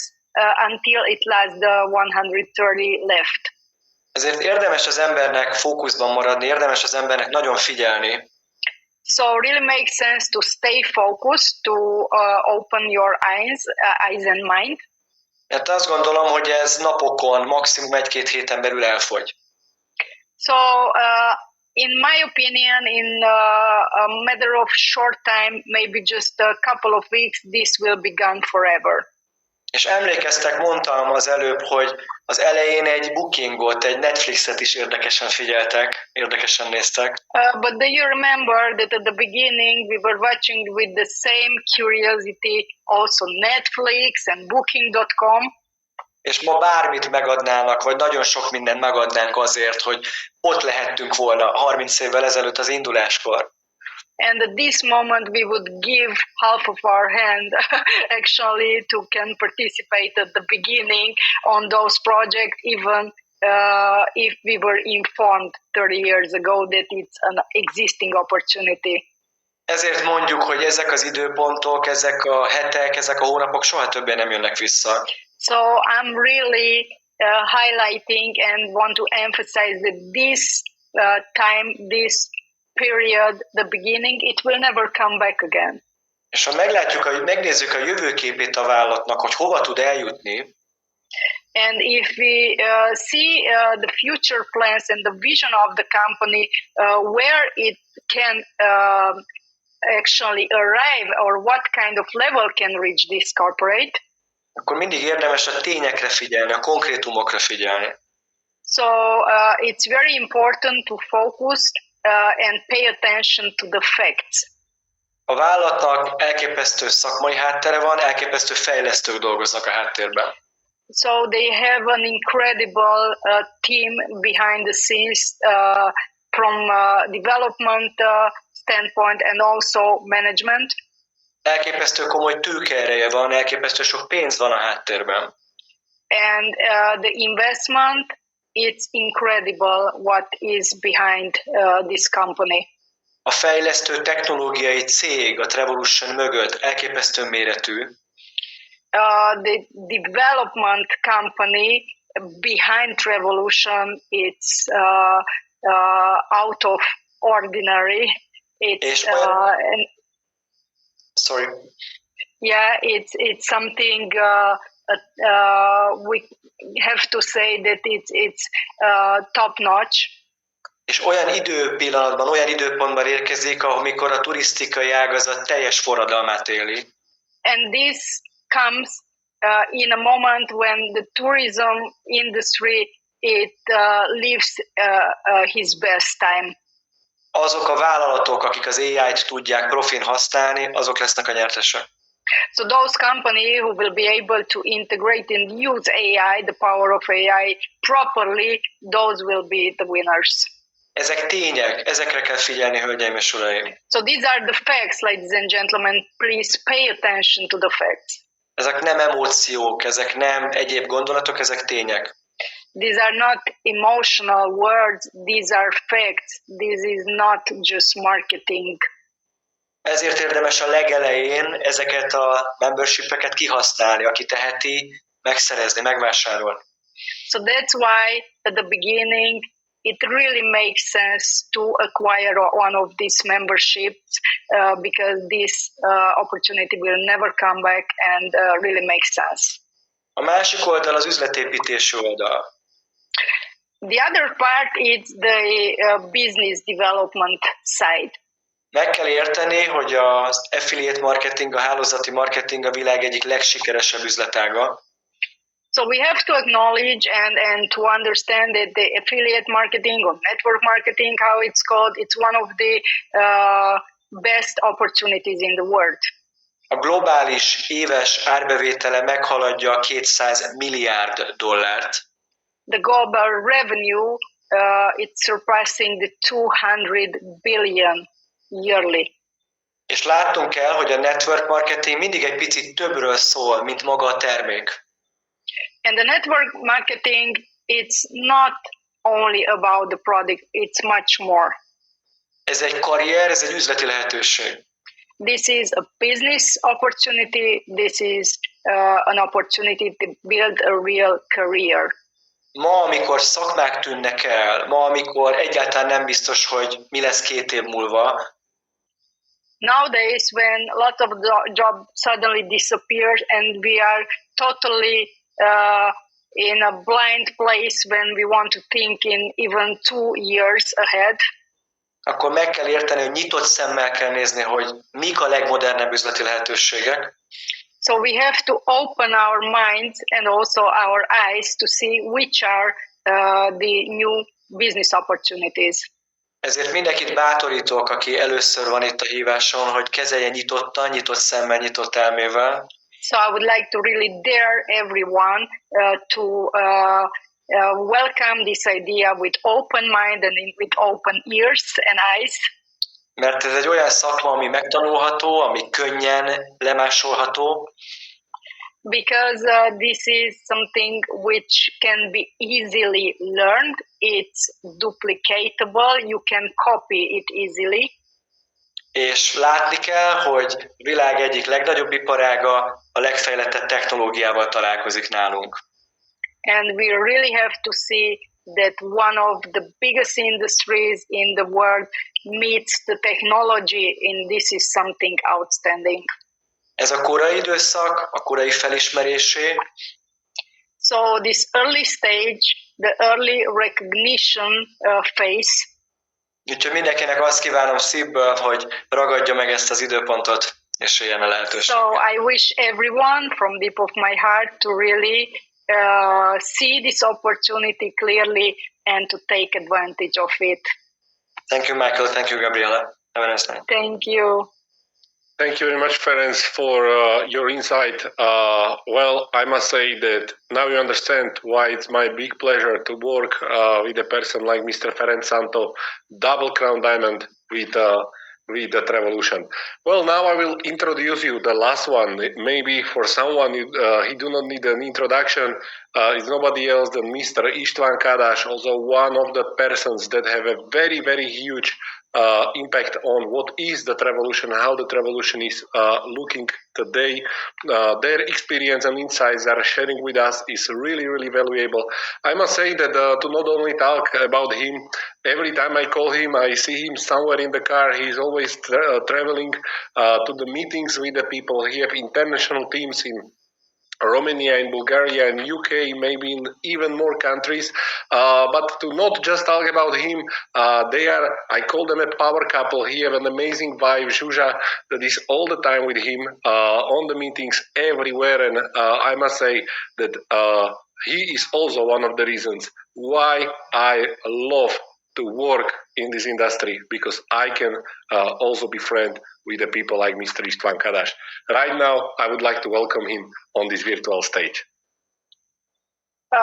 until it lasts the 130 left. Ezért érdemes az embernek fókuszban maradni, érdemes az embernek nagyon figyelni. So really makes sense to stay focused, to open your eyes and mind. Mert azt gondolom, hogy ez napokon, maximum 1-2 héten belül elfogy. So in my opinion, in a matter of short time, maybe just a couple of weeks, this will be gone forever. És emlékeztek, mondtam az előbb, hogy az elején egy bookingot, egy Netflixet is érdekesen figyeltek, érdekesen néztek. But do you remember that at the beginning we were watching with the same curiosity also Netflix and Booking.com? És ma bármit megadnának, vagy nagyon sok mindent megadnánk azért, hogy ott lehettünk volna 30 évvel ezelőtt az induláskor. And at this moment we would give half of our hand actually to can participate at the beginning on those projects, even if we were informed 30 years ago that it's an existing opportunity. Ezért mondjuk, hogy ezek az időpontok, ezek a hetek, ezek a hónapok soha többé nem jönnek vissza. So I'm really highlighting and want to emphasize that this time, this period, the beginning, it will never come back again. És ha megnézzük a jövőképét a vállalatnak, hogy hova tud eljutni, and if we see the future plans and the vision of the company, where it can actually arrive, or what kind of level can reach this corporate, akkor mindig érdemes a tényekre figyelni, a konkrétumokra figyelni. So it's very important to focus and pay attention to the facts. A vállalatnak elképesztő szakmai háttere van, elképesztő fejlesztők dolgoznak a háttérben. So they have an incredible team behind the scenes from development standpoint and also management. Elképesztő komoly tőkeereje van, elképesztő sok pénz van a háttérben. And the investment, it's incredible what is behind this company. A fejlesztő technológiai cég a Travelution mögött elképesztő méretű. The development company behind Travelution, it's out of ordinary. It's sorry. Yeah, it's something we have to say that it's top notch. És olyan időpillanatban, olyan időpontban érkezik, amikor a turisztikai ágazat teljes forradalmát éli. And this comes in a moment when the tourism industry lives his best time. Azok a vállalatok, akik az AI-t tudják profin használni, azok lesznek a nyertesek. So those companies who will be able to integrate and use AI, the power of AI properly, those will be the winners. Ezek tények, ezekre kell figyelni, hölgyeim és uraim. So these are the facts, ladies and gentlemen. Please pay attention to the facts. Ezek nem emóciók, ezek nem egyéb gondolatok, ezek tények. These are not emotional words, these are facts. This is not just marketing. Ezért érdemes a legelején ezeket a membershipeket kihasználni, aki teheti, megszerezni, megvásárolni. So that's why at the beginning it really makes sense to acquire one of these memberships because this opportunity will never come back and really makes sense. A másik oldal az üzletépítési oldal. The other part is the business development side. Meg kell érteni, hogy az affiliate marketing, a hálózati marketing a világ egyik legsikeresebb üzletága. So we have to acknowledge and to understand that the affiliate marketing or network marketing, how it's called, it's one of the best opportunities in the world. A globális éves árbevétele meghaladja a 200 milliárd dollárt. The global revenue, it's surpassing the 200 billion yearly. És látnunk kell, hogy a network marketing mindig egy picit többről szól, mint maga a termék. And the network marketing, it's not only about the product, it's much more. Ez egy karrier, ez egy üzleti lehetőség. This is a business opportunity. This is an opportunity to build a real career. Ma, amikor szakmák tűnnek el, ma, amikor egyáltalán nem biztos, hogy mi lesz 2 év múlva, nowadays when a lot of job suddenly disappears and we are totally in a blind place when we want to think in even 2 years ahead, akkor meg kell érteni, hogy nyitott szemmel kell nézni, hogy mik a legmodernebb üzleti lehetőségek. So we have to open our minds and also our eyes to see which are the new business opportunities. Ezért mindenkit bátorítok, aki először van itt a híváson, hogy kezelje nyitottan, nyitott szemmel, nyitott elmével. So I would like to really dare everyone to welcome this idea with open mind and with open ears and eyes. Mert ez egy olyan szakma, ami megtanulható, ami könnyen lemásolható. Because this is something which can be easily learned. It's duplicatable. You can copy it easily. És látni kell, hogy a világ egyik legnagyobb iparága a legfejlettebb technológiával találkozik nálunk. And we really have to see that one of the biggest industries in the world meets the technology, and this is something outstanding. Ez a korai időszak, a korai felismerésé. So this early stage, the early recognition phase. Úgyhogy mindenkinek azt kívánom szívből, hogy ragadja meg ezt az időpontot, és éljen a lehetőség. So I wish everyone from deep of my heart to really see this opportunity clearly and to take advantage of it. Thank you, Michael. Thank you, Gabriela. Have a nice night. Thank you. Thank you very much, Ferenc, for your insight. Well, I must say that now you understand why it's my big pleasure to work with a person like Mr. Ferenc Santo, double crown diamond with the Travelution. Well, now I will introduce you the last one. Maybe for someone he do not need an introduction. It's nobody else than Mr. István Kadas, also one of the persons that have a very, very huge impact on what is the Travelution, how the Travelution is looking today. Their experience and insights they are sharing with us is really, really valuable. I must say that to not only talk about him, every time I call him, I see him somewhere in the car. He's always traveling to the meetings with the people. He have international teams in Romania, in Bulgaria, in UK, maybe in even more countries. But to not just talk about him, I call them a power couple. He have an amazing vibe, Zsuzsa, that is all the time with him on the meetings everywhere. And I must say that he is also one of the reasons why I love to work in this industry, because I can also be friend with the people like Mr. István Kadas. Right now, I would like to welcome him on this virtual stage.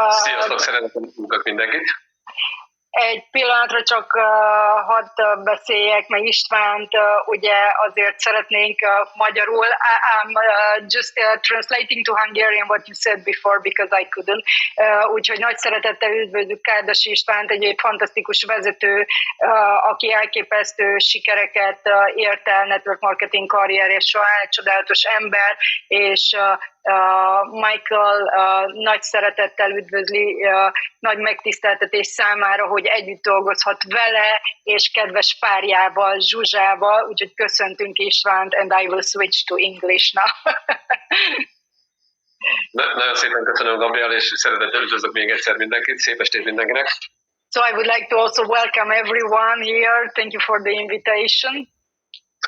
Sziasztok, szeretettel üdvözlök mindenkit! Egy pillanatra csak hadd beszéljek meg Istvánt, ugye azért szeretnénk magyarul. I'm just translating to Hungarian what you said before because I couldn't. Úgyhogy nagy szeretettel üdvözlük Kádas Istvánt, egy fantasztikus vezető, aki elképesztő sikereket ért el network marketing karrierje során, egy csodálatos ember, és Michael nagy szeretettel üdvözli, nagy megtiszteltetés számára, hogy együtt dolgozhat vele, és kedves párjával, Zsuzsával, úgyhogy köszöntünk Istvánt, and I will switch to English now. Nagyon szépen köszönöm, Gabriel, és szeretettel üdvözlök még egyszer mindenkit, szép estét mindenkinek. So I would like to also welcome everyone here. Thank you for the invitation.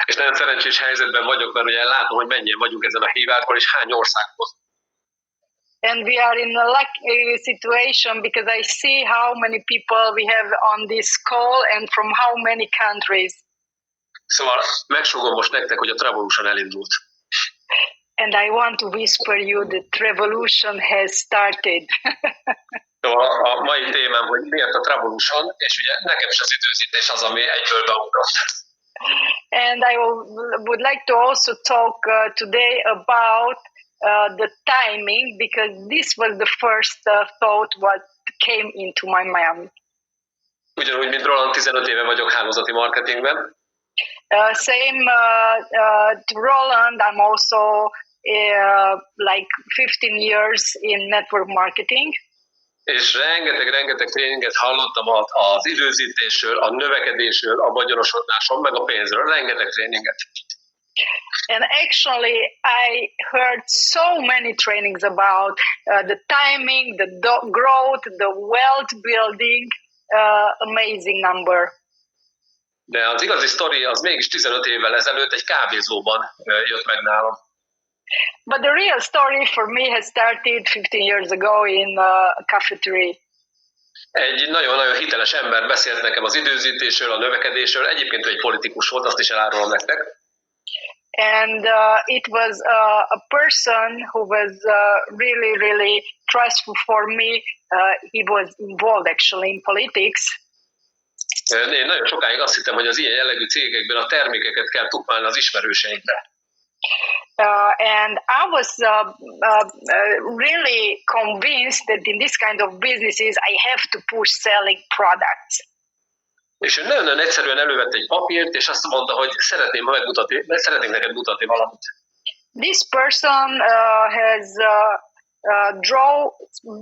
És nagyon szerencsés helyzetben vagyok, mert ugye látom, hogy mennyien vagyunk ezen a hívásban, és hány országban. And we are in a lucky situation because I see how many people we have on this call and from how many countries. Szóval megsugom most nektek, hogy a Travelution elindult. And I want to whisper you that Travelution has started. Szóval a mai témám, hogy miért a Travelution, és ugye nekem is az időzítés az, ami egyből beugrott. And I would like to also talk today about the timing, because this was the first thought what came into my mind. Ugyanúgy, mint Roland, 15 éve vagyok hálózati marketingben. Same to Roland, I'm also like 15 years in network marketing. És rengeteg tréninget hallottam az időzítésről, a növekedésről, a vagyonosodásról, meg a pénzről, rengeteg tréninget. And actually, I heard so many trainings about the timing, the growth, the wealth building, amazing number. De az igazi sztori az mégis 15 évvel ezelőtt egy kávézóban jött meg nálam. But the real story for me has started 15 years ago in a cafeteria. Egy nagyon-nagyon hiteles ember beszélt nekem az időzítésről, a növekedésről, egyébként ő egy politikus volt, azt is elárulom nektek. And it was a person who was really trustful for me. He was involved actually in politics. Én nagyon sokáig azt hittem, hogy az ilyen jellegű cégekben a termékeket kell tukmálni az ismerőseinkre. And I was really convinced that in this kind of businesses I have to push selling products. És ő nagyon egyszerűen elővette egy papírt, és azt mondta, hogy szeretnék neked mutatni valamit. This person has draw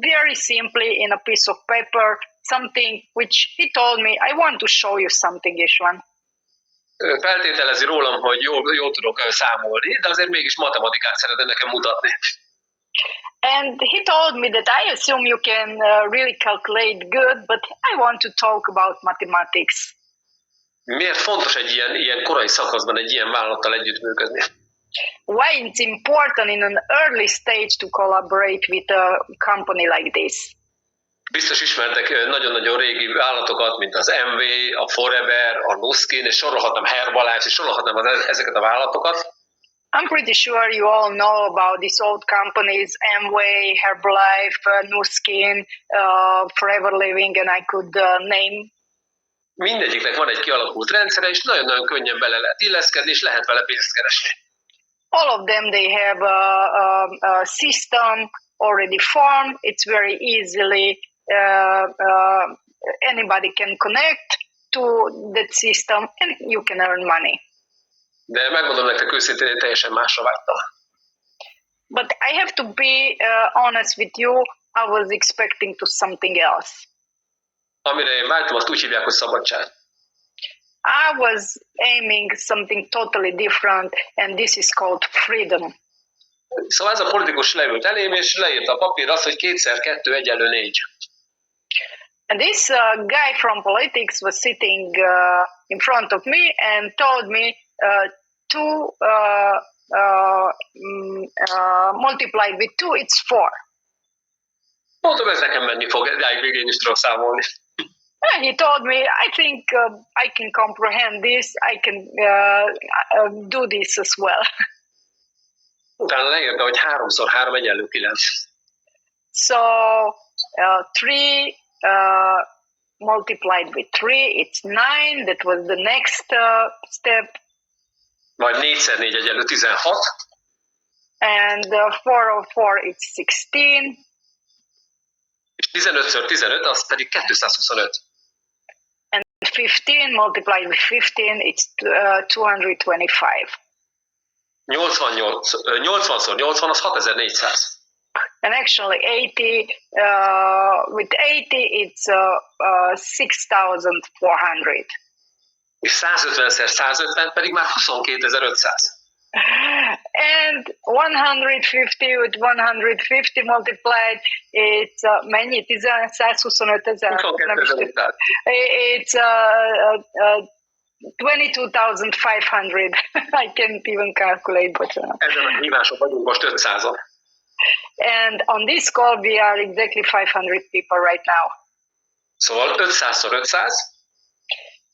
very simply in a piece of paper something which he told me, I want to show you something, István. Feltételezi rólam, hogy jól tudok számolni, de azért mégis matematikát szeretne nekem mutatni. And he told me that I assume you can really calculate good, but I want to talk about mathematics. Miért fontos egy ilyen korai szakaszban egy ilyen vállalattal együttműködni? Why it's important in an early stage to collaborate with a company like this? Biztos ismertek nagyon-nagyon régi vállalatokat, mint az MV, a Forever, a Nuskin, és sorolhatnám Herbalife, és sorolhatnám ezeket a vállalatokat. I'm pretty sure you all know about these old companies, Amway, Herbalife, Nuskin, Forever Living, and I could name. Mindegyiknek van egy kialakult rendszere, és nagyon-nagyon könnyen bele lehet illeszkedni, és lehet vele pénzt keresni. All of them, they have a system already formed. It's very easily, anybody can connect to that system and you can earn money. De megmondom nektek őszintén, én teljesen másra vágytam. But I have to be honest with you, I was expecting to something else. Amire én vágytam, azt úgy hívják, hogy szabadság. I was aiming something totally different, and this is called freedom. Szóval ez a politikus leült elém, és leírta a papírra azt, hogy 2x2 = 4. And this guy from politics was sitting in front of me and told me multiplied with 2, it's 4. Mondom, ez nekem menni fog, de végén én is tudok számolni. And he told me, I think I can comprehend this, I can do this as well. Utána leírta, hogy 3x3 = 9. So 3 multiplied with 3, it's 9. That was the next step. Majd 4x4 = 16. And 4 of 4, it's 16. És 15x15, az pedig 225. And 15 multiplied with 15, it's 225. 80x80 az 6400. And actually 80, with 80, it's 6,400. És 150x150 pedig már 22.500. And 150 with 150 multiplied, it's mennyi? 125,000. It's 22,500. I can't even calculate, but ezen a híváson vagyunk most 500-on. And on this call, we are exactly 500 people right now. Szóval 500x500.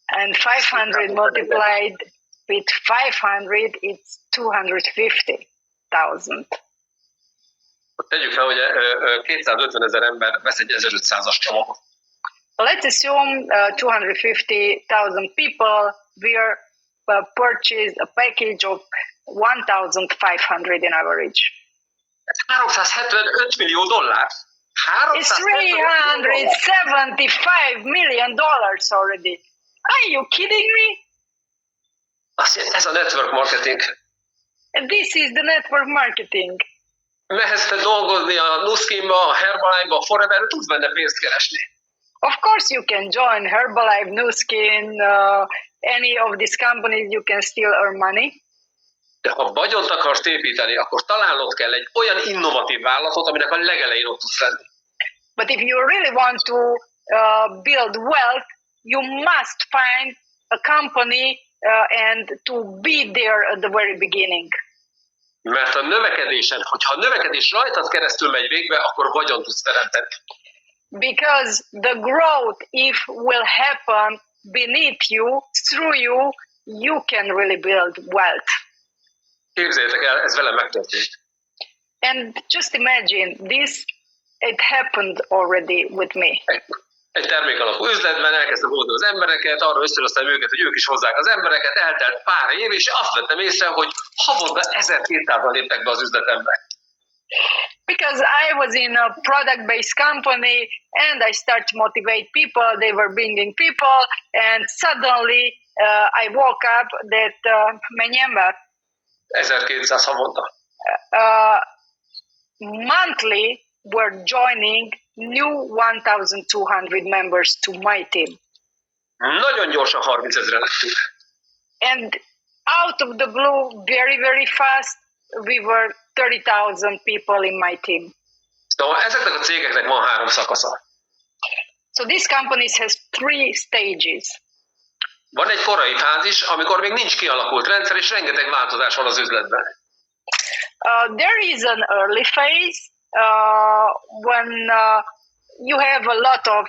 And 500 multiplied with 500, it's 250,000. Tegyük fel, hogy 250,000 ember vesz egy 1500-as csomagot. Let's assume 250,000 people will purchase a package of 1,500 in average. $375 millió. It's $375 million already. Are you kidding me? Ez a network marketing. And this is the network marketing. Mehetsz te dolgozni a Nuskinba, a Herbalife-ba, a Forever-be, tudsz benne pénzt keresni. Of course you can join Herbalife, Nuskin, any of these companies, you can still earn money. De ha vagyont akarsz építeni, akkor találnod kell egy olyan innovatív vállalatot, aminek a legelején ott tudsz lenni. But if you really want to build wealth, you must find a company and to be there at the very beginning. Mert a növekedésen, hogyha a növekedés rajtad keresztül megy végbe, akkor vagyont tudsz teremteni. Because the growth, if will happen beneath you, through you, you can really build wealth. Képzeljétek el, ez velem megtörtént. And just imagine this, it happened already with me. Egy termék alapú üzletben elkezdtem hozni az embereket, arra ösztönöztem őket, hogy ők is hozzák az embereket, eltelt pár év, és azt vettem észre, hogy havonta 1200-an léptek be az üzletembe. Because I was in a product-based company and I started to motivate people, they were bringing people, and suddenly I woke up that mennyi ember? 1200 havonta. Monthly were joining new 1,200 members to my team. Nagyon gyorsan 30 000-re lettünk. And out of the blue, very, very fast, we were 30,000 people in my team. Szóval ezeknek a cégeknek van 3 szakasza. So these companies has 3 stages. Van egy korai fázis, amikor még nincs kialakult rendszer, és rengeteg változás van az üzletben. There is an early phase when you have a lot of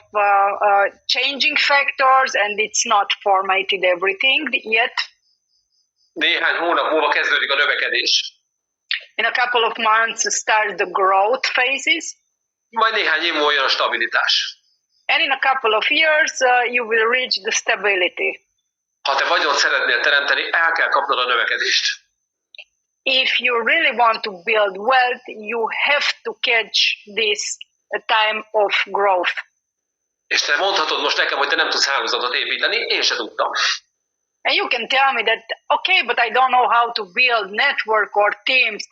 changing factors and it's not formatted everything yet. Néhány hónap múlva kezdődik a növekedés. In a couple of months start the growth phases. Majd néhány év múlva jön a stabilitás. And in a couple of years you will reach the stability. Ha te vagyont szeretnél teremteni, el kell kapnod a növekedést. If you really want to build wealth, you have to catch this time of growth. És te mondhatod most nekem, hogy te nem tudsz hálózatot építeni, én se tudtam. And you can tell me that, okay, but I don't know how to build network or teams.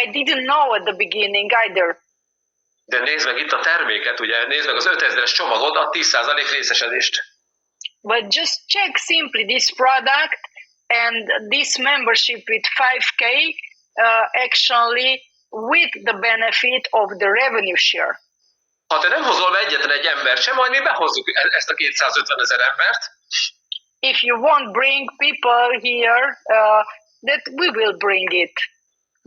I didn't know at the beginning either. De nézd meg itt a terméket, ugye, nézd meg az 5000-es csomagot, a 10% részesedést. But just check simply this product and this membership with 5K, actually with the benefit of the revenue share. Ha te nem hozol be egyetlen egy embert sem, majd mi behozzuk ezt a 250 000 embert. If you won't bring people here, that we will bring it.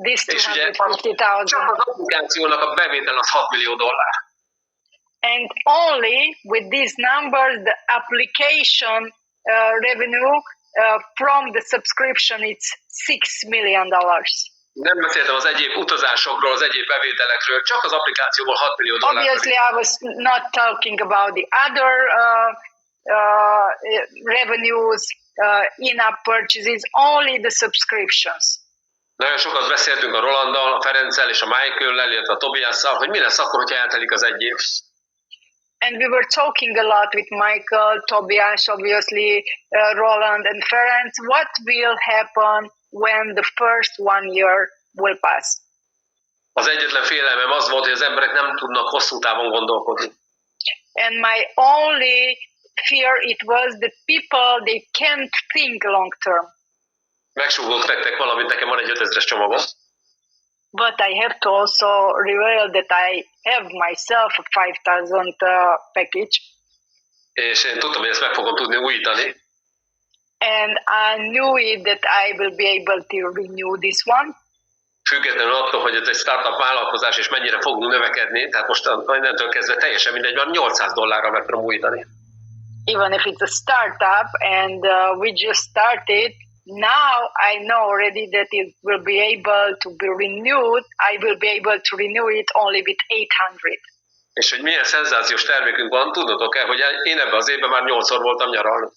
This És ugye 250,000. csak az applikációnak a bevétel az $6 millió. And only with these numbers, the application revenue from the subscription, it's $6 million. Nem beszéltem az egyéb utazásokról, az egyéb bevételekről, csak az applikációból $6 millió. Obviously, I was not talking about the other revenues, in-app purchases, only the subscriptions. Nagyon sokat beszéltünk a Rolanddal, a Ferenccel és a Michael-lel, illetve a Tobiasszal, hogy mi lesz akkor, hogyha eltelik az egy év. And we were talking a lot with Michael, Tobias, obviously, Roland and Ferenc. What will happen when the first 1 year will pass? Az egyetlen félelmem az volt, hogy az emberek nem tudnak hosszú távon gondolkodni. And my only fear it was that people, they can't think long term. Megsúgok nektek valamit, nekem van egy 5000-es csomagom. But I have to also reveal that I have myself a 5,000 package. És én tudtam, hogy ezt meg fogom tudni újítani. And I knew it that I will be able to renew this one. Függetlenül attól, hogy ez egy startup vállalkozás, és mennyire fogunk növekedni, tehát most innentől kezdve teljesen mindegy, van $800 meg tudom újítani. Even if it's a startup and we just started, now I know already that it will be able to be renewed. I will be able to renew it only with 800. És hogy milyen szenzációs termékünk van, tudnotok-e, hogy én ebben az évben már 8-szor voltam nyaralni.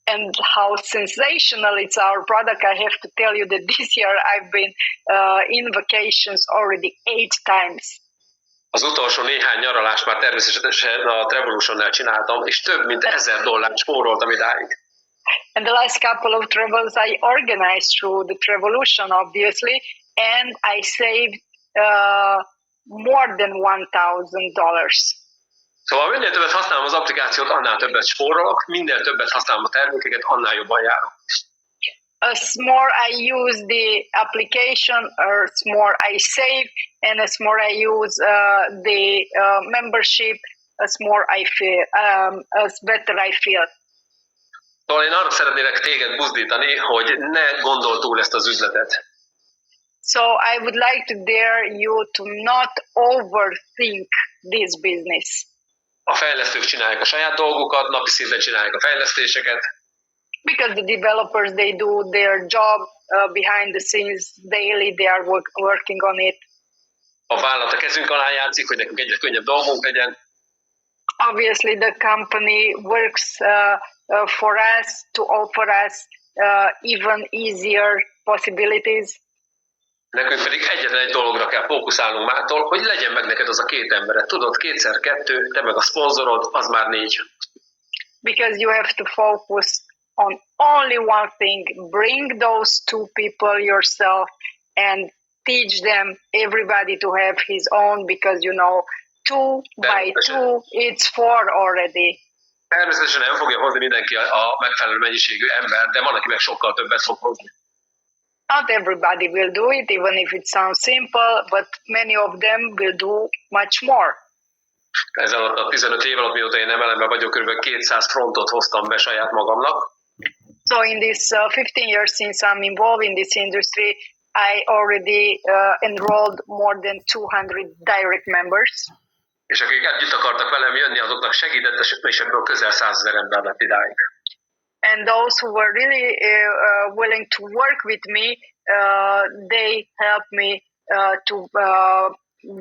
And how sensational it's our product. I have to tell you that this year I've been in vacations already 8 times. Az utolsó néhány nyaralást már természetesen a Travelution-nál csináltam, és több mint $1000 spóroltam idáig. And the last couple of travels I organized through the Travelution, obviously, and I saved more than $1,000. Szóval minél többet használom az applikációt, annál többet spórolok, minél többet használom a termékeket, annál jobban járok. As more I use the application, as more I save, and as more I use the membership, as more I feel, as better I feel. Szóval én arra szeretnélek téged buzdítani, hogy ne gondold túl ezt az üzletet. So I would like to dare you to not overthink this business. A fejlesztők csinálják a saját dolgukat, napi szinten csinálják a fejlesztéseket. Because the developers, they do their job behind the scenes daily, they are working on it. A vállalat a kezünk alá játszik, hogy nekünk egyre könnyebb dolgunk legyen. Obviously, the company works for us to offer us even easier possibilities. Nekünk pedig egyetlen egy dologra kell fókuszálnunk mától, hogy legyen meg neked az a 2 embered. Tudod, 2x2, te meg a szponzorod, az már 4. Because you have to focus on only one thing. Bring those 2 people yourself and teach them, everybody to have his own, because 2 by 2, it's 4 already. Természetesen nem fogja hozni mindenki a megfelelő mennyiségű ember, de van, aki meg sokkal többet fog hozni. Not everybody will do it, even if it sounds simple, but many of them will do much more. Ez alatt a 15 év alatt, mióta én emelemben vagyok, kb. 200 frontot hoztam be saját magamnak. So in this 15 years since I'm involved in this industry, I already enrolled more than 200 direct members. És akik együtt akartak velem jönni, azoknak segített, és ebből közel 100 000 ember lett idáig. And those who were really willing to work with me, they helped me to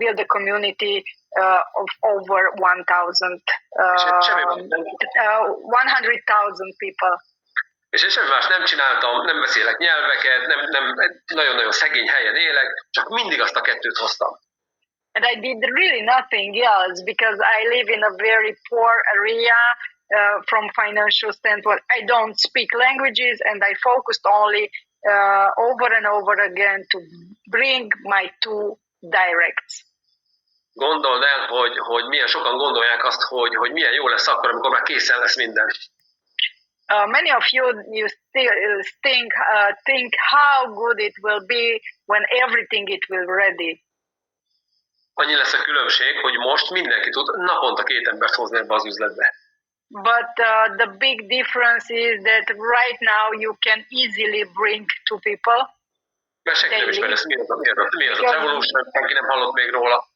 build a community of over 100,000 people. És én semmi más nem csináltam, nem beszélek nyelveket, nem nagyon-nagyon szegény helyen élek, csak mindig azt a 2-t hoztam. And I did really nothing else because I live in a very poor area from financial standpoint. I don't speak languages and I focused only over and over again to bring my 2 directs. Gondold el, hogy milyen sokan gondolják azt, hogy milyen jó lesz akkor, amikor már készen lesz minden. many of you still think how good it will be when everything it will ready. Annyi lesz a különbség, hogy most mindenki tud naponta 2 embert hozni ebbe az üzletbe. But the big difference is that right now you can easily bring 2 people. Mert senki nem ismeri ezt, mi az a Travelution, senki nem hallott még róla.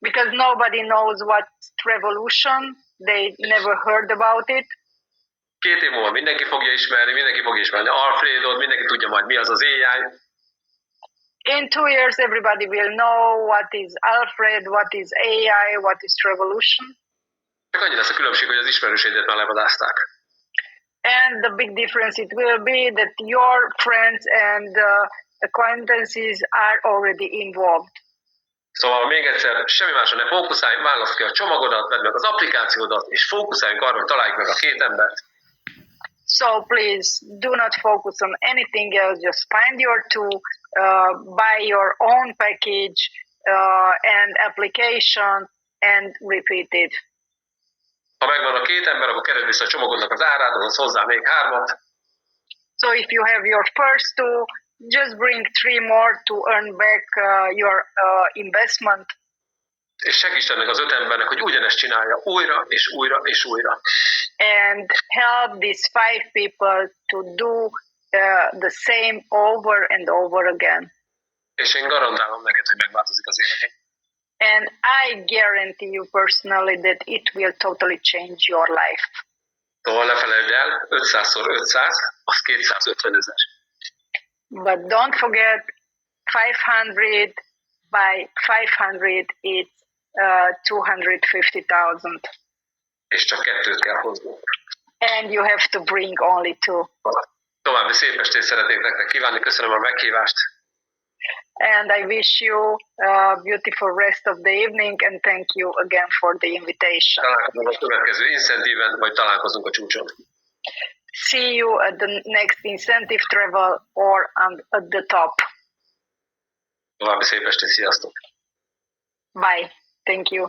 Because nobody knows what's Travelution, they never heard about it. 2 év múlva mindenki fogja ismerni Alfredot, mindenki tudja majd mi az AI. In 2 years, everybody will know what is Alfred, what is AI, what is Travelution. Csak annyi lesz a különbség, hogy az ismerősédet már levadázták. And the big difference it will be that your friends and acquaintances are already involved. Szóval még egyszer, semmi másra ne fókuszálj, válaszd ki a csomagodat, vedd meg az applikációdat, és fókuszáljunk arra, hogy találjuk meg a 2 embert. So please do not focus on anything else. Just find your 2, buy your own package and application, and repeat it. Ha megvan a 2 ember, akkor keresd vissza a csomagodnak az árát, azaz hozzá még 3-at. So if you have your first 2, just bring 3 more to earn back your investment. És segíts ennek az 5 embernek, hogy ugyanezt csinálja újra és újra és újra. And help these 5 people to do the same over and over again. És én garantálom neked, hogy megváltozik az életed. And I guarantee you personally that it will totally change your life. Szóval ne felejtsd el, 500x500, az 250 000. But don't forget, 500 by 500, it's 250,000. És csak 2-t kell hoznunk. And you have to bring only 2. További szép estét szeretnék nektek kívánni, köszönöm a meghívást. And I wish you a beautiful rest of the evening, and thank you again for the invitation. Találkozunk a következő incentíven, vagy találkozunk a csúcson. See you at the next incentive travel or at the top. További szép estét, sziasztok! Bye. Thank you.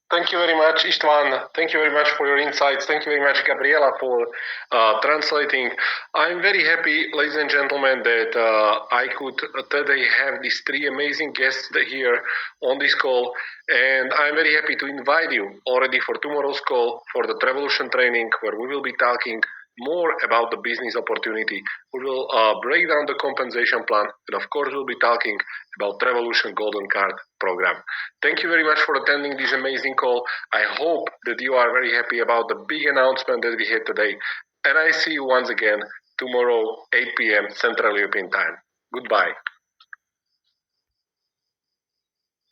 Thank you very much, István. Thank you very much for your insights. Thank you very much, Gabriela, for translating. I'm very happy, ladies and gentlemen, that I could today have these 3 amazing guests here on this call. And I'm very happy to invite you already for tomorrow's call for the Travelution training, where we will be talking more about the business opportunity. We will break down the compensation plan, and of course we'll be talking about Travelution Golden Card program. Thank you very much for attending this amazing call. I hope that you are very happy about the big announcement that we had today. And I see you once again tomorrow, 8 p.m. Central European Time. Goodbye.